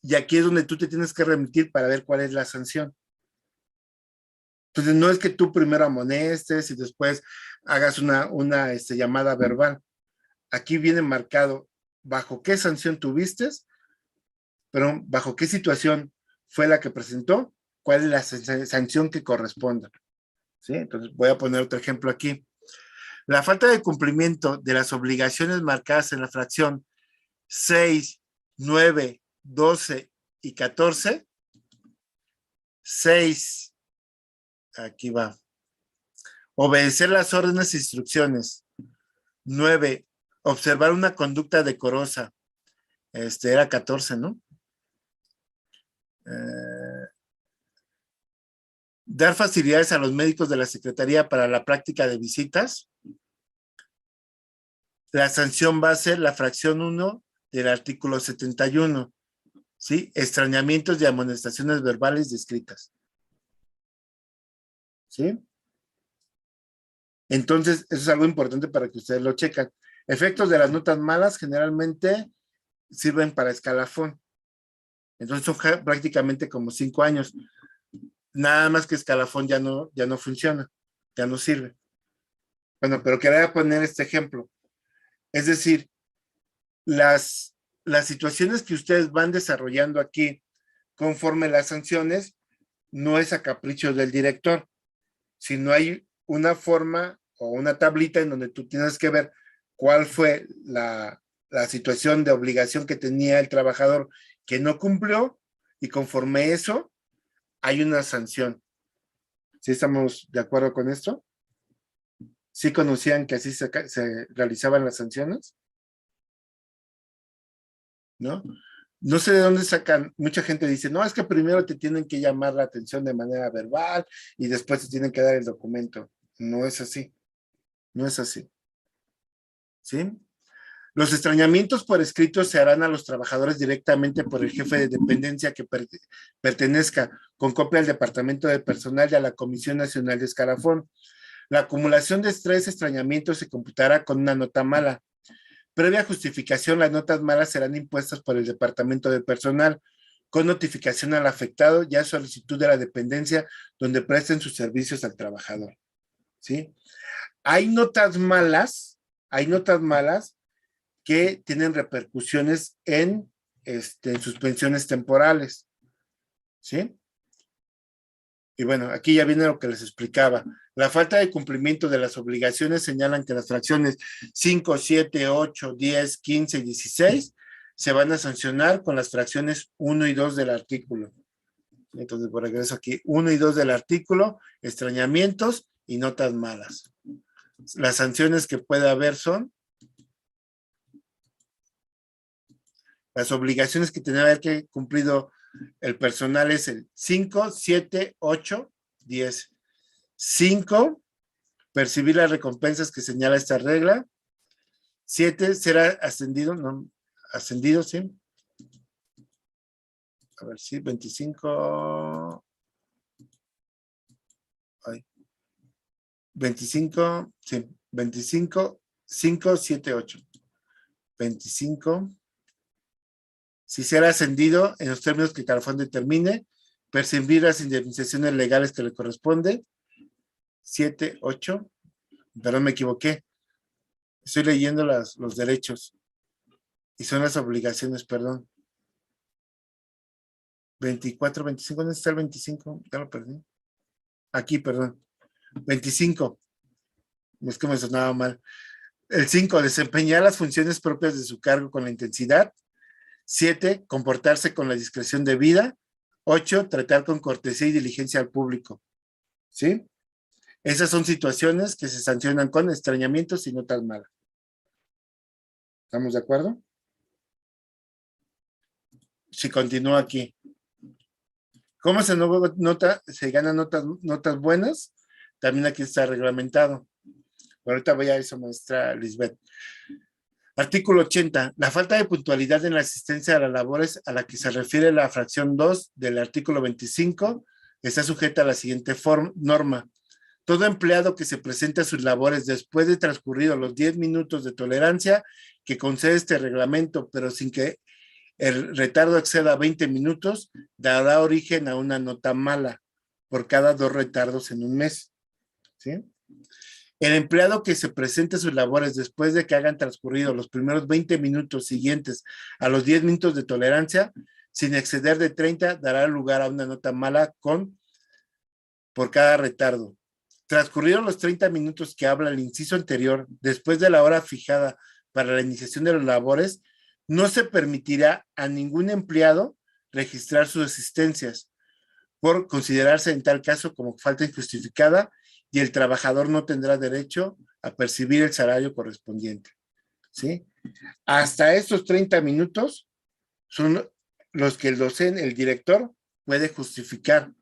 Speaker 1: Y aquí es donde tú te tienes que remitir para ver cuál es la sanción. Entonces, no es que tú primero amonestes y después hagas una llamada verbal. Aquí viene marcado bajo qué sanción tuviste, pero bajo qué situación fue la que presentó, cuál es la sanción que corresponda. ¿Sí? Entonces, voy a poner otro ejemplo aquí. La falta de cumplimiento de las obligaciones marcadas en la fracción 6, 9, 12 y 14. 6, aquí va. Obedecer las órdenes e instrucciones. 9, observar una conducta decorosa. Era 14, ¿no? Dar facilidades a los médicos de la Secretaría para la práctica de visitas. La sanción va a ser la fracción 1 del artículo 71, ¿sí? Extrañamientos y amonestaciones verbales y escritas. ¿Sí? Entonces, eso es algo importante para que ustedes lo chequen. Efectos de las notas malas, generalmente sirven para escalafón. Entonces son prácticamente como 5 años. Nada más que escalafón ya no funciona, ya no sirve. Bueno, pero quería poner este ejemplo. Es decir, las situaciones que ustedes van desarrollando aquí conforme las sanciones no es a capricho del director, sino hay una forma o una tablita en donde tú tienes que ver cuál fue la situación de obligación que tenía el trabajador que no cumplió, y conforme eso hay una sanción. ¿Sí estamos de acuerdo con esto? ¿Sí conocían que así se realizaban las sanciones? ¿No? No sé de dónde sacan, mucha gente dice, no, es que primero te tienen que llamar la atención de manera verbal y después te tienen que dar el documento. No es así, no es así. ¿Sí? Los extrañamientos por escrito se harán a los trabajadores directamente por el jefe de dependencia que pertenezca, con copia al Departamento de Personal y a la Comisión Nacional de Escalafón. La acumulación de 3 extrañamientos se computará con una nota mala. Previa justificación, las notas malas serán impuestas por el Departamento de Personal, con notificación al afectado y a solicitud de la dependencia donde presten sus servicios al trabajador. ¿Sí? Hay notas malas que tienen repercusiones en suspensiones temporales. ¿Sí? Y bueno, aquí ya viene lo que les explicaba. La falta de cumplimiento de las obligaciones señalan que las fracciones 5, 7, 8, 10, 15 y 16 se van a sancionar con las fracciones 1 y 2 del artículo. Entonces, por regreso aquí, 1 y 2 del artículo, extrañamientos y notas malas. Las sanciones que puede haber son las obligaciones que tiene que cumplido el personal es el 5, 7, 8, 10. 5, percibir las recompensas que señala esta regla. 7, será ascendido, no, ascendido, sí. A ver, sí, 25. Ay. 25, sí, 25, 5, 7, 8. 25. Si será ascendido en los términos que Escalafón determine, percibir las indemnizaciones legales que le corresponde. 7, 8. Perdón, me equivoqué. Estoy leyendo los derechos. Y son las obligaciones, perdón. 24, 25. ¿Dónde está el 25? Ya lo perdí. Aquí, perdón. 25. Es que me sonaba mal. El 5, desempeñar las funciones propias de su cargo con la intensidad. 7, comportarse con la discreción debida. 8, tratar con cortesía y diligencia al público. ¿Sí? Esas son situaciones que se sancionan con extrañamientos y notas malas. ¿Estamos de acuerdo? Si continúo aquí. ¿Cómo se ganan notas buenas? También aquí está reglamentado. Ahorita voy a eso, maestra Lisbeth. Artículo 80. La falta de puntualidad en la asistencia a las labores a la que se refiere la fracción 2 del artículo 25 está sujeta a la siguiente norma. Todo empleado que se presente a sus labores después de transcurridos los 10 minutos de tolerancia que concede este reglamento, pero sin que el retardo exceda a 20 minutos, dará origen a una nota mala por cada 2 retardos en un mes. ¿Sí? El empleado que se presente a sus labores después de que hayan transcurrido los primeros 20 minutos siguientes a los 10 minutos de tolerancia, sin exceder de 30, dará lugar a una nota mala por cada retardo. Transcurridos los 30 minutos que habla el inciso anterior, después de la hora fijada para la iniciación de las labores, no se permitirá a ningún empleado registrar sus asistencias por considerarse en tal caso como falta injustificada y el trabajador no tendrá derecho a percibir el salario correspondiente. ¿Sí? Hasta estos 30 minutos son los que el director puede justificar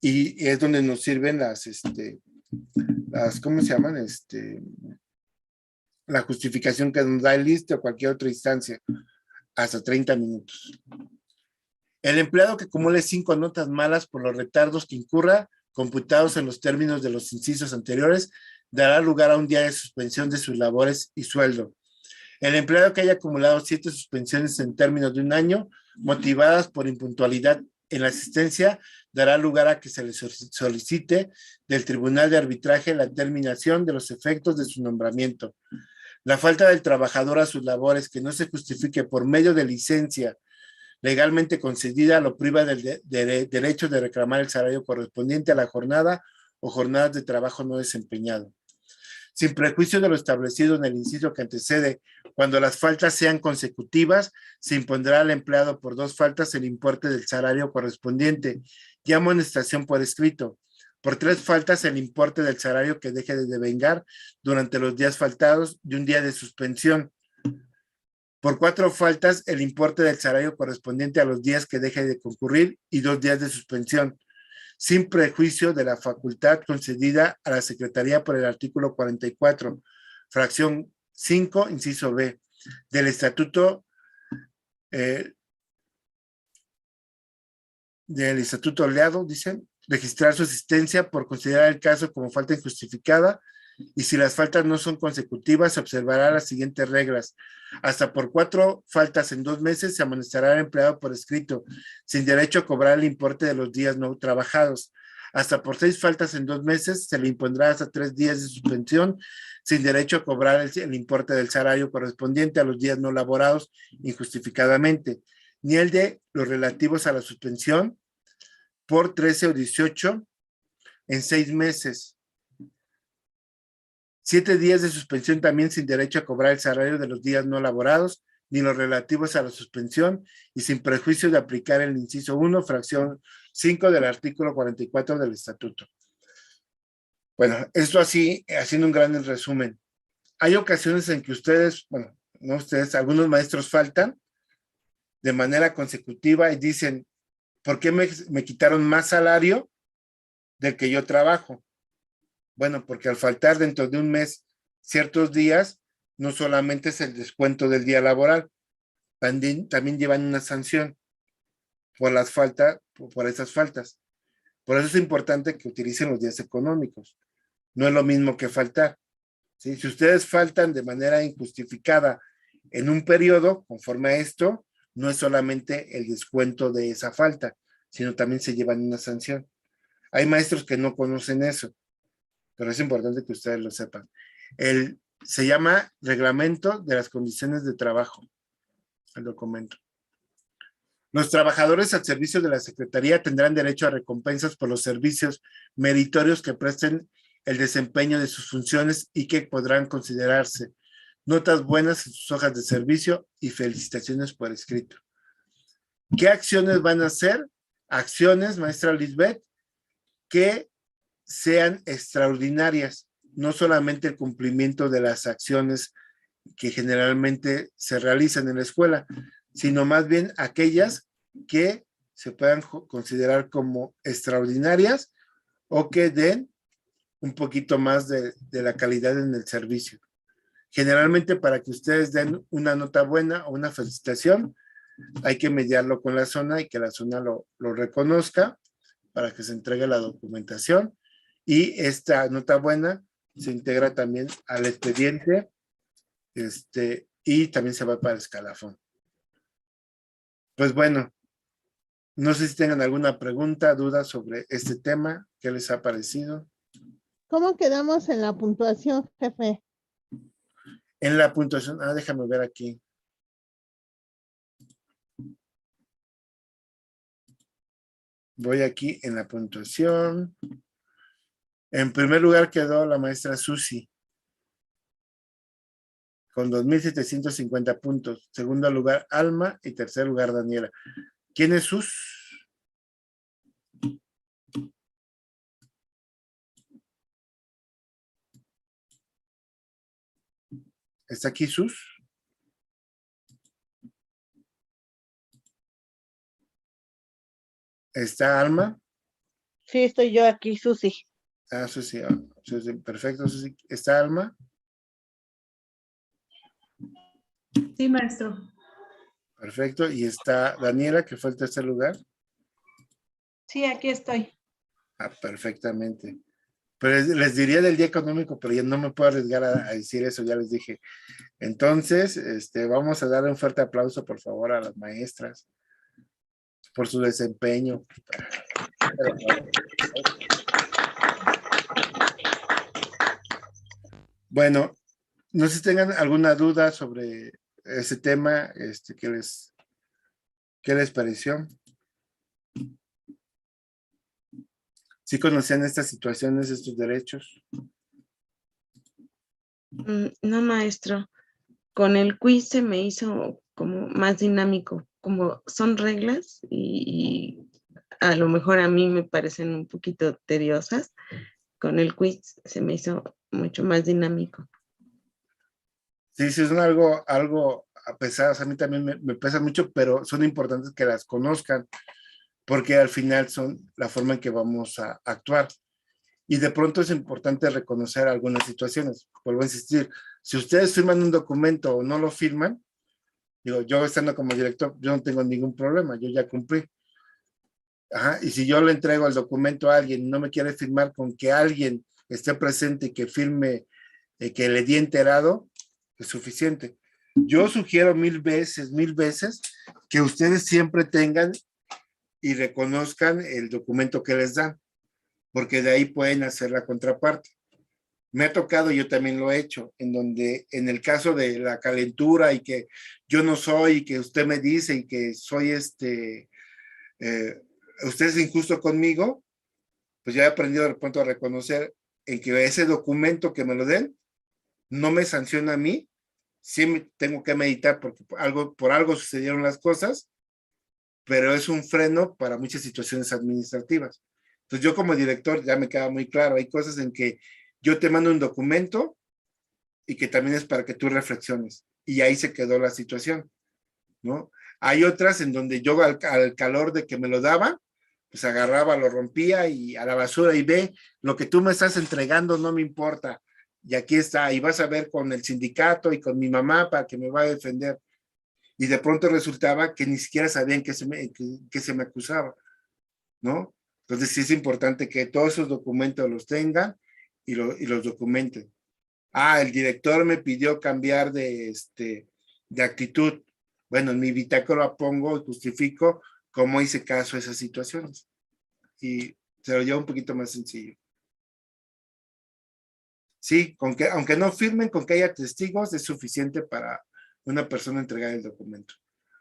Speaker 1: y es donde nos sirven las ¿cómo se llaman? La justificación que nos da el ISSSTE o cualquier otra instancia, hasta 30 minutos. El empleado que acumule 5 notas malas por los retardos que incurra, computados en los términos de los incisos anteriores, dará lugar a un día de suspensión de sus labores y sueldo. El empleado que haya acumulado 7 suspensiones en términos de un año, motivadas por impuntualidad en la asistencia, dará lugar a que se le solicite del Tribunal de Arbitraje la terminación de los efectos de su nombramiento. La falta del trabajador a sus labores que no se justifique por medio de licencia legalmente concedida lo priva del derecho de reclamar el salario correspondiente a la jornada o jornadas de trabajo no desempeñado. Sin prejuicio de lo establecido en el inciso que antecede, cuando las faltas sean consecutivas, se impondrá al empleado por 2 faltas el importe del salario correspondiente y amonestación por escrito. Por 3 faltas el importe del salario que deje de devengar durante los días faltados y un día de suspensión. Por 4 faltas el importe del salario correspondiente a los días que deje de concurrir y 2 días de suspensión, sin prejuicio de la facultad concedida a la Secretaría por el artículo 44, fracción 5, inciso B, del Estatuto Leado, dicen, registrar su asistencia por considerar el caso como falta injustificada, y si las faltas no son consecutivas, se observará las siguientes reglas. Hasta por 4 faltas en 2 meses se amonestará al empleado por escrito, sin derecho a cobrar el importe de los días no trabajados. Hasta por 6 faltas en 2 meses se le impondrá hasta 3 días de suspensión, sin derecho a cobrar el importe del salario correspondiente a los días no laborados injustificadamente, ni el de los relativos a la suspensión por 13 o 18 en 6 meses. 7 días de suspensión también sin derecho a cobrar el salario de los días no laborados, ni los relativos a la suspensión, y sin prejuicio de aplicar el inciso 1, fracción 5 del artículo 44 del Estatuto. Bueno, esto así, haciendo un gran resumen. Hay ocasiones en que ustedes, bueno, no ustedes, algunos maestros faltan de manera consecutiva y dicen, ¿por qué me quitaron más salario del que yo trabajo? Bueno, porque al faltar dentro de un mes ciertos días, no solamente es el descuento del día laboral, también llevan una sanción por las faltas, por esas faltas. Por eso es importante que utilicen los días económicos. No es lo mismo que faltar, ¿sí? Si ustedes faltan de manera injustificada en un periodo, conforme a esto, no es solamente el descuento de esa falta, sino también se llevan una sanción. Hay maestros que no conocen eso, pero es importante que ustedes lo sepan. Se llama Reglamento de las Condiciones de Trabajo, el documento. Los trabajadores al servicio de la Secretaría tendrán derecho a recompensas por los servicios meritorios que presten el desempeño de sus funciones y que podrán considerarse notas buenas en sus hojas de servicio y felicitaciones por escrito. ¿Qué acciones van a hacer? Acciones, maestra Lisbeth, que sean extraordinarias, no solamente el cumplimiento de las acciones que generalmente se realizan en la escuela, sino más bien aquellas que se puedan considerar como extraordinarias o que den un poquito más de la calidad en el servicio. Generalmente para que ustedes den una nota buena o una felicitación, hay que mediarlo con la zona y que la zona lo reconozca para que se entregue la documentación. Y esta nota buena se integra también al expediente y también se va para el escalafón. Pues bueno, no sé si tengan alguna pregunta, duda sobre este tema. ¿Qué les ha parecido?
Speaker 3: ¿Cómo quedamos en la puntuación, jefe?
Speaker 1: En la puntuación, déjame ver aquí. Voy aquí en la puntuación. En primer lugar quedó la maestra Susi con 2,750 puntos. Segundo lugar, Alma, y tercer lugar, Daniela. ¿Quién es Sus? ¿Está aquí Sus? ¿Está Alma?
Speaker 3: Sí, estoy yo aquí, Susi.
Speaker 1: Susi, Susi, perfecto, Susi. ¿Está Alma?
Speaker 2: Sí, maestro.
Speaker 1: Perfecto. ¿Y está Daniela, que fue el tercer lugar?
Speaker 2: Sí, aquí estoy.
Speaker 1: Perfectamente. Pero les diría del día económico, pero ya no me puedo arriesgar a decir eso, ya les dije. Entonces, vamos a dar un fuerte aplauso, por favor, a las maestras por su desempeño. Bueno, no sé si tengan alguna duda sobre ese tema, ¿qué les pareció? ¿Sí conocían estas situaciones, estos derechos?
Speaker 5: No, maestro. Con el quiz se me hizo como más dinámico, como son reglas y a lo mejor a mí me parecen un poquito tediosas. Con el quiz se me hizo mucho más dinámico.
Speaker 1: Sí, sí, es algo a pesar, o sea, a mí también me pesa mucho, pero son importantes que las conozcan, porque al final son la forma en que vamos a actuar. Y de pronto es importante reconocer algunas situaciones. Vuelvo a insistir, si ustedes firman un documento o no lo firman, digo, yo estando como director, yo no tengo ningún problema, yo ya cumplí. Ajá, y si yo le entrego el documento a alguien y no me quiere firmar, con que alguien esté presente y que firme, que le di enterado, es suficiente. Yo sugiero mil veces, que ustedes siempre tengan y reconozcan el documento que les dan, porque de ahí pueden hacer la contraparte. Me ha tocado, yo también lo he hecho, en donde en el caso de la calentura y que yo no soy, y que usted me dice y que soy usted es injusto conmigo, pues ya he aprendido de pronto a reconocer en que ese documento que me lo den no me sanciona a mí, sí tengo que meditar porque por algo sucedieron las cosas, pero es un freno para muchas situaciones administrativas. Entonces yo como director ya me queda muy claro, hay cosas en que yo te mando un documento y que también es para que tú reflexiones. Y ahí se quedó la situación, ¿no? Hay otras en donde yo al calor de que me lo daba, pues agarraba, lo rompía y a la basura y ve, lo que tú me estás entregando no me importa. Y aquí está, y vas a ver con el sindicato y con mi mamá para que me va a defender. Y de pronto resultaba que ni siquiera sabían que se me acusaba, ¿no? Entonces sí es importante que todos esos documentos los tengan y los documenten. El director me pidió cambiar de actitud. Bueno, en mi bitácora pongo y justifico cómo hice caso a esas situaciones. Y se lo lleva un poquito más sencillo. Sí, aunque no firmen, con que haya testigos, es suficiente para una persona entregar el documento.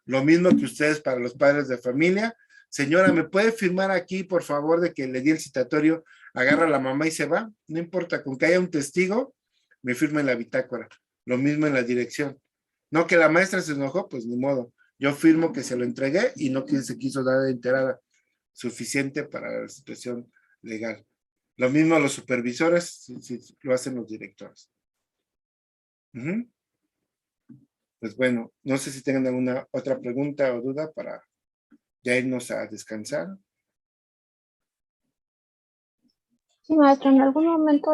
Speaker 1: Lo mismo que ustedes para los padres de familia. Señora, ¿me puede firmar aquí, por favor, de que le di el citatorio? Agarra a la mamá y se va. No importa, con que haya un testigo, me firma en la bitácora. Lo mismo en la dirección. No que la maestra se enojó, pues ni modo. Yo firmo que se lo entregué y no que se quiso dar de enterada. Suficiente para la situación legal. Lo mismo los supervisores, si lo hacen los directores. Pues bueno, no sé si tengan alguna otra pregunta o duda para ya irnos a descansar.
Speaker 10: Sí, maestro, ¿en algún momento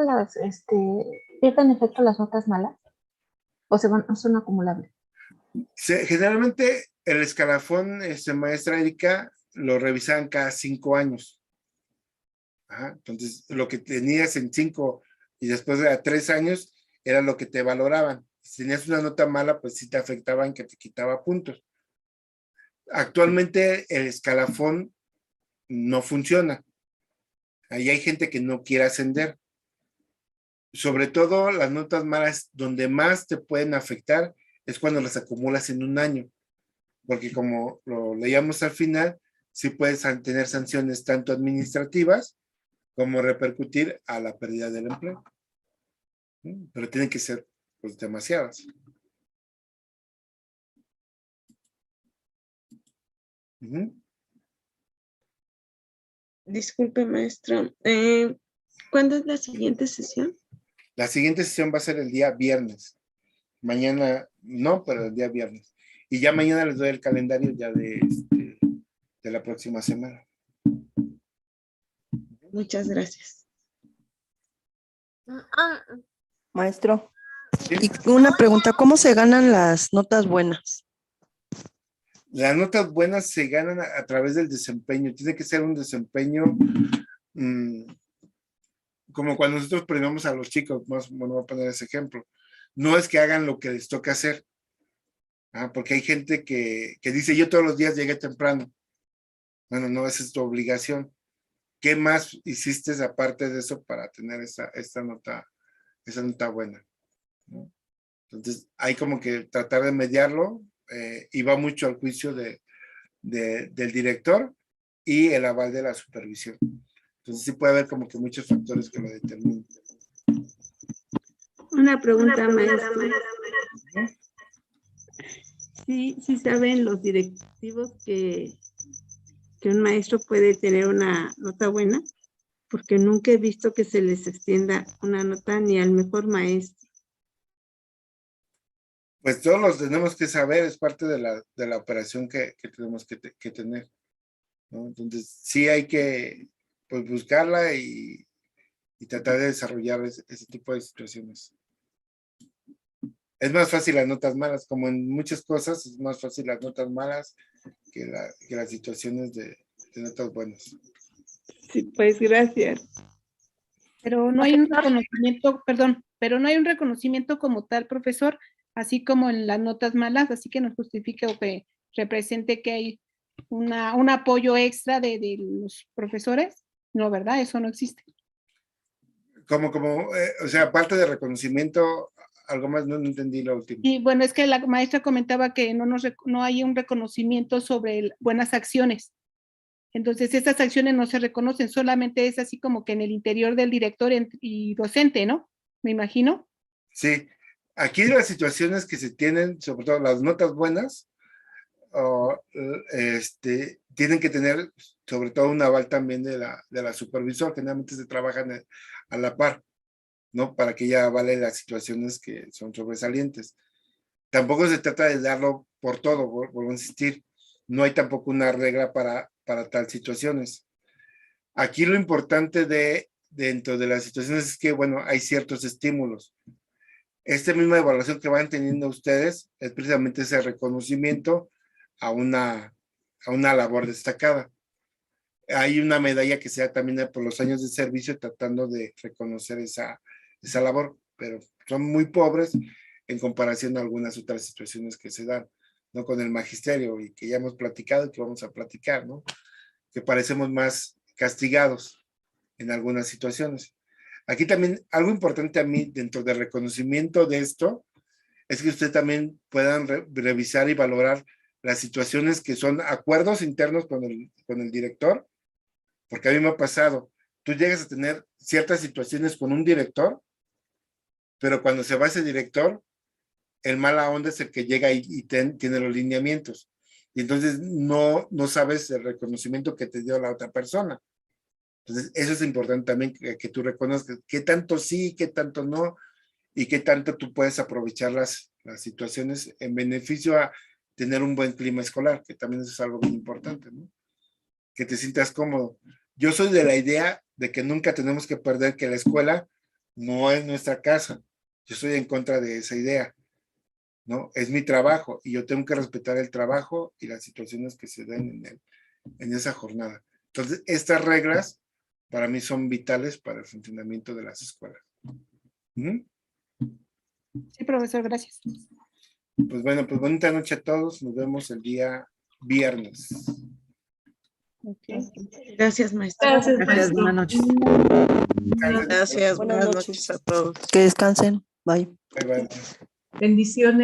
Speaker 10: pierden efecto las notas malas? ¿O son acumulables?
Speaker 1: Generalmente el escalafón, maestra Erika, lo revisaban cada 5 años. Entonces, lo que tenías en 5 y después de 3 años era lo que te valoraban. Si tenías una nota mala, pues sí te afectaban, que te quitaba puntos. Actualmente el escalafón no funciona. Ahí hay gente que no quiere ascender. Sobre todo las notas malas, donde más te pueden afectar es cuando las acumulas en un año. Porque como lo leíamos al final, sí puedes tener sanciones tanto administrativas como repercutir a la pérdida del empleo. Pero tienen que ser pues demasiadas.
Speaker 5: Disculpe, maestro. ¿Cuándo es la siguiente sesión?
Speaker 1: La siguiente sesión va a ser el día viernes. Mañana no, pero el día viernes. Y ya mañana les doy el calendario ya de la próxima semana.
Speaker 5: Muchas gracias.
Speaker 11: Maestro,
Speaker 1: ¿Sí?
Speaker 11: y una pregunta, ¿cómo se ganan las notas buenas?
Speaker 1: Las notas buenas se ganan a través del desempeño. Tiene que ser un desempeño como cuando nosotros premiamos a los chicos, bueno, voy a poner ese ejemplo, no es que hagan lo que les toca hacer, porque hay gente que dice, yo todos los días llegué temprano. Bueno, no, esa es tu obligación. ¿Qué más hiciste aparte de eso para tener esa nota buena? ¿No? Entonces, hay como que tratar de mediarlo, y va mucho al juicio del director y el aval de la supervisión. Entonces, sí puede haber como que muchos factores que lo determinen.
Speaker 3: Una pregunta, maestra. Sí saben los directivos que un maestro puede tener una nota buena, porque nunca he visto que se les extienda una nota ni al mejor maestro.
Speaker 1: Pues todos los tenemos que saber, es parte de la operación que tenemos que tener, ¿no? Entonces, sí hay que pues, buscarla y tratar de desarrollar ese tipo de situaciones. Es más fácil las notas malas, como en muchas cosas, es más fácil las notas malas que las situaciones de notas buenas.
Speaker 3: Sí, pues gracias.
Speaker 12: Pero no hay un reconocimiento, perdón, pero no hay un reconocimiento como tal, profesor, así como en las notas malas, así que nos justifique o que represente que hay un apoyo extra de los profesores. No, ¿verdad? Eso no existe.
Speaker 1: O sea, aparte de reconocimiento, algo más, no entendí lo último.
Speaker 12: Y bueno, es que la maestra comentaba que no hay un reconocimiento sobre buenas acciones. Entonces, estas acciones no se reconocen, solamente es así como que en el interior del director y docente, ¿no? Me imagino.
Speaker 1: Sí, aquí las situaciones que se tienen, sobre todo las notas buenas, tienen que tener sobre todo un aval también de la supervisor, generalmente se trabajan a la par, ¿no? Para que ella avale las situaciones que son sobresalientes. Tampoco se trata de darlo por todo, vuelvo a insistir, no hay tampoco una regla para tal situaciones. Aquí lo importante dentro de las situaciones es que, bueno, hay ciertos estímulos. Esta misma evaluación que van teniendo ustedes es precisamente ese reconocimiento a una labor destacada. Hay una medalla que se da también por los años de servicio tratando de reconocer esa labor, pero son muy pobres en comparación a algunas otras situaciones que se dan, ¿no? Con el magisterio y que ya hemos platicado y que vamos a platicar, ¿no? Que parecemos más castigados en algunas situaciones. Aquí también algo importante a mí dentro del reconocimiento de esto es que ustedes también puedan revisar y valorar las situaciones que son acuerdos internos con el director, porque a mí me ha pasado, tú llegas a tener ciertas situaciones con un director, pero cuando se va ese director, el mala onda es el que llega y tiene los lineamientos, y entonces no sabes el reconocimiento que te dio la otra persona. Entonces, eso es importante también, que tú reconozcas qué tanto sí, qué tanto no, y qué tanto tú puedes aprovechar las situaciones en beneficio a tener un buen clima escolar, que también eso es algo muy importante, ¿no? Que te sientas cómodo. Yo soy de la idea de que nunca tenemos que perder que la escuela no es nuestra casa. Yo estoy en contra de esa idea, ¿no? Es mi trabajo y yo tengo que respetar el trabajo y las situaciones que se den en esa jornada. Entonces, estas reglas para mí son vitales para el funcionamiento de las escuelas. ¿Mm?
Speaker 12: Sí, profesor, gracias.
Speaker 1: Pues bueno, pues bonita noche a todos. Nos vemos el día viernes.
Speaker 12: Okay.
Speaker 5: Gracias, maestra.
Speaker 8: Gracias, buenas noches.
Speaker 5: Gracias, buenas noches a todos.
Speaker 11: Que descansen. Bye.
Speaker 1: Bye, bye.
Speaker 2: Bendiciones.